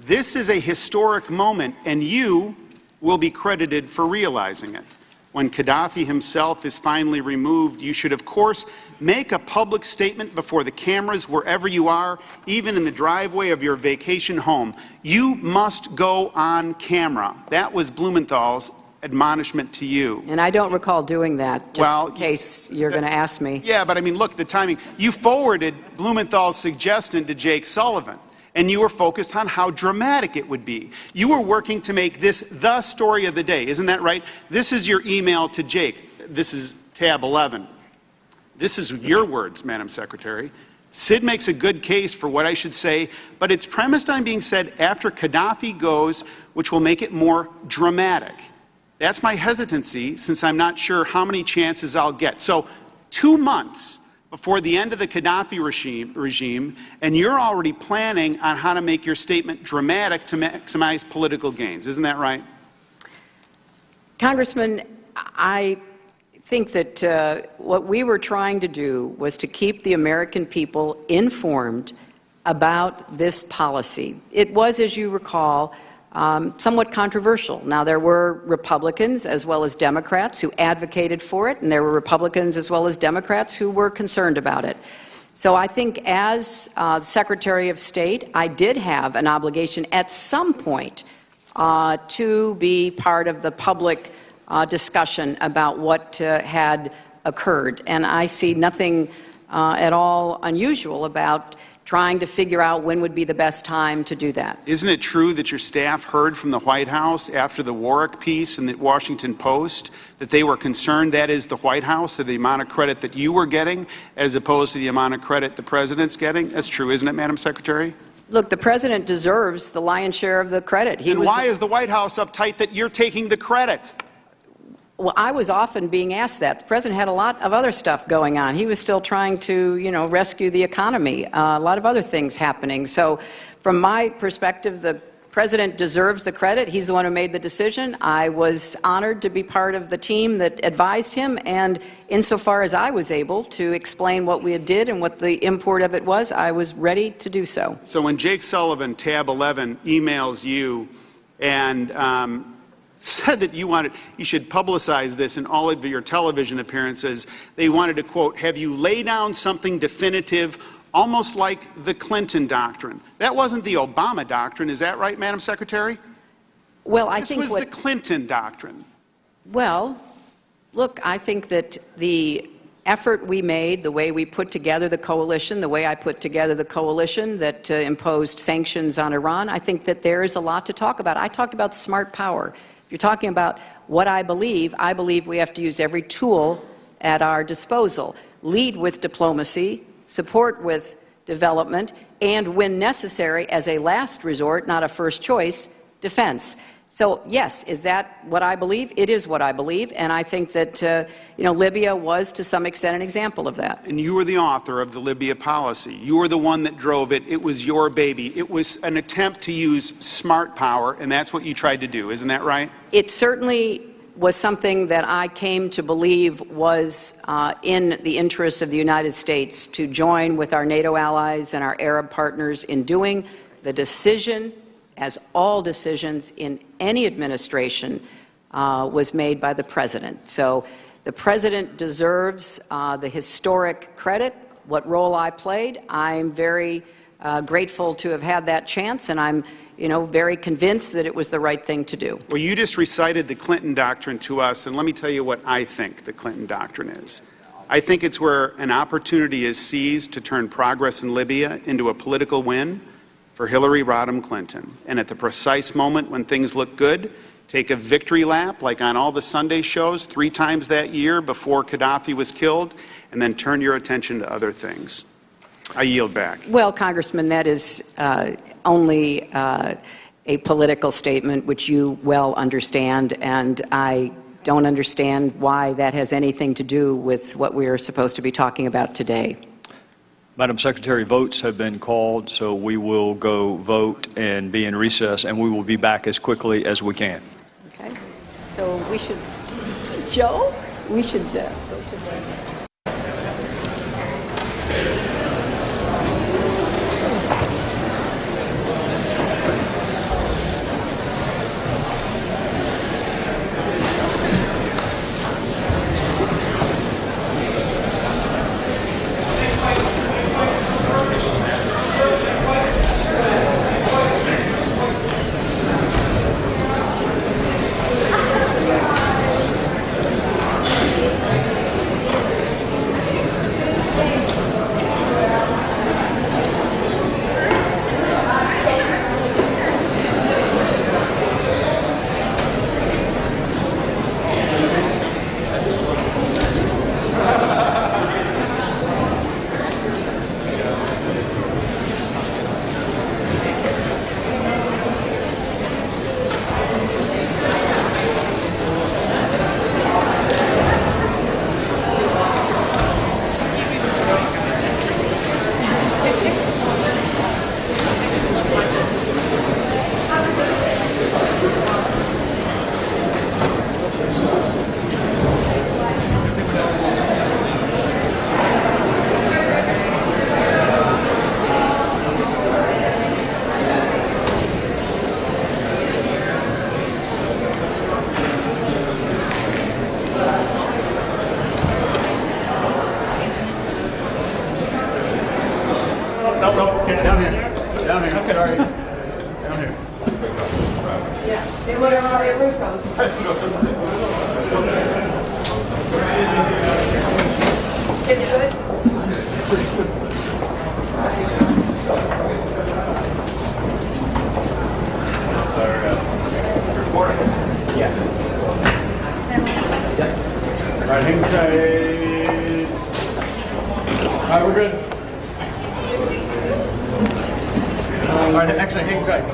This is a historic moment, and you will be credited for realizing it. When Gaddafi himself is finally removed, you should, of course, make a public statement before the cameras wherever you are, even in the driveway of your vacation home. You must go on camera. That was Blumenthal's admonishment to you. And I don't recall doing that, just in case you're going to ask me. Yeah, but I mean, look, the timing. You forwarded Blumenthal's suggestion to Jake Sullivan, and you were focused on how dramatic it would be. You were working to make this the story of the day, isn't that right? This is your email to Jake. This is tab 11. This is your words, Madam Secretary. Sid makes a good case for what I should say, but it's premised on being said after Gaddafi goes, which will make it more dramatic. That's my hesitancy, since I'm not sure how many chances I'll get. So 2 months before the end of the Gaddafi regime, and you're already planning on how to make your statement dramatic to maximize political gains. Isn't that right? Congressman, I think that what we were trying to do was to keep the American people informed about this policy. It was, as you recall, somewhat controversial. Now, there were Republicans as well as Democrats who advocated for it, and there were Republicans as well as Democrats who were concerned about it. So I think as Secretary of State, I did have an obligation at some point to be part of the public discussion about what had occurred. And I see nothing at all unusual about trying to figure out when would be the best time to do that. Isn't it true that your staff heard from the White House after the Warwick piece in the Washington Post that they were concerned, that is the White House, of the amount of credit that you were getting as opposed to the amount of credit the President's getting? That's true, isn't it, Madam Secretary? Look, the President deserves the lion's share of the credit. And why is the White House uptight that you're taking the credit? Well, I was often being asked that. The President had a lot of other stuff going on. He was still trying to, rescue the economy, a lot of other things happening. So from my perspective, the President deserves the credit. He's the one who made the decision. I was honored to be part of the team that advised him, and insofar as I was able to explain what we did and what the import of it was, I was ready to do so. So when Jake Sullivan, tab 11, emails you and said that you should publicize this in all of your television appearances. They wanted to, quote, have you lay down something definitive, almost like the Clinton doctrine. That wasn't the Obama doctrine. Is that right, Madam Secretary? Well, This was the Clinton doctrine. Well, look, I think that the effort we made, the way we put together the coalition, the way I put together the coalition that imposed sanctions on Iran, I think that there is a lot to talk about. I talked about smart power. If you're talking about what I believe we have to use every tool at our disposal. Lead with diplomacy, support with development, and when necessary, as a last resort, not a first choice, defense. So, yes, is that what I believe? It is what I believe, and I think that, Libya was, to some extent, an example of that. And you were the author of the Libya policy. You were the one that drove it. It was your baby. It was an attempt to use smart power, and that's what you tried to do. Isn't that right? It certainly was something that I came to believe was in the interests of the United States to join with our NATO allies and our Arab partners in doing. The decision, as all decisions in any administration, was made by the president. So the president deserves the historic credit. What role I played, I'm very grateful to have had that chance, and I'm very convinced that it was the right thing to do. Well, you just recited the Clinton doctrine to us, and let me tell you what I think the Clinton doctrine is. I think it's where an opportunity is seized to turn progress in Libya into a political win for Hillary Rodham Clinton. And at the precise moment when things look good, take a victory lap, like on all the Sunday shows 3 times that year before Gaddafi was killed, and then turn your attention to other things. I yield back. Well, Congressman, that is only a political statement, which you well understand, and I don't understand why that has anything to do with what we are supposed to be talking about today. Madam Secretary, votes have been called, so we will go vote and be in recess, and we will be back as quickly as we can. Okay. So we should, Joe, we should go to the... No, get down here. Down here. Okay, all right. Down here. Yeah, say whatever Maria Russo's. Kids good? Yeah. All right, hang tight. All right, we're good. All right, actually, hang tight.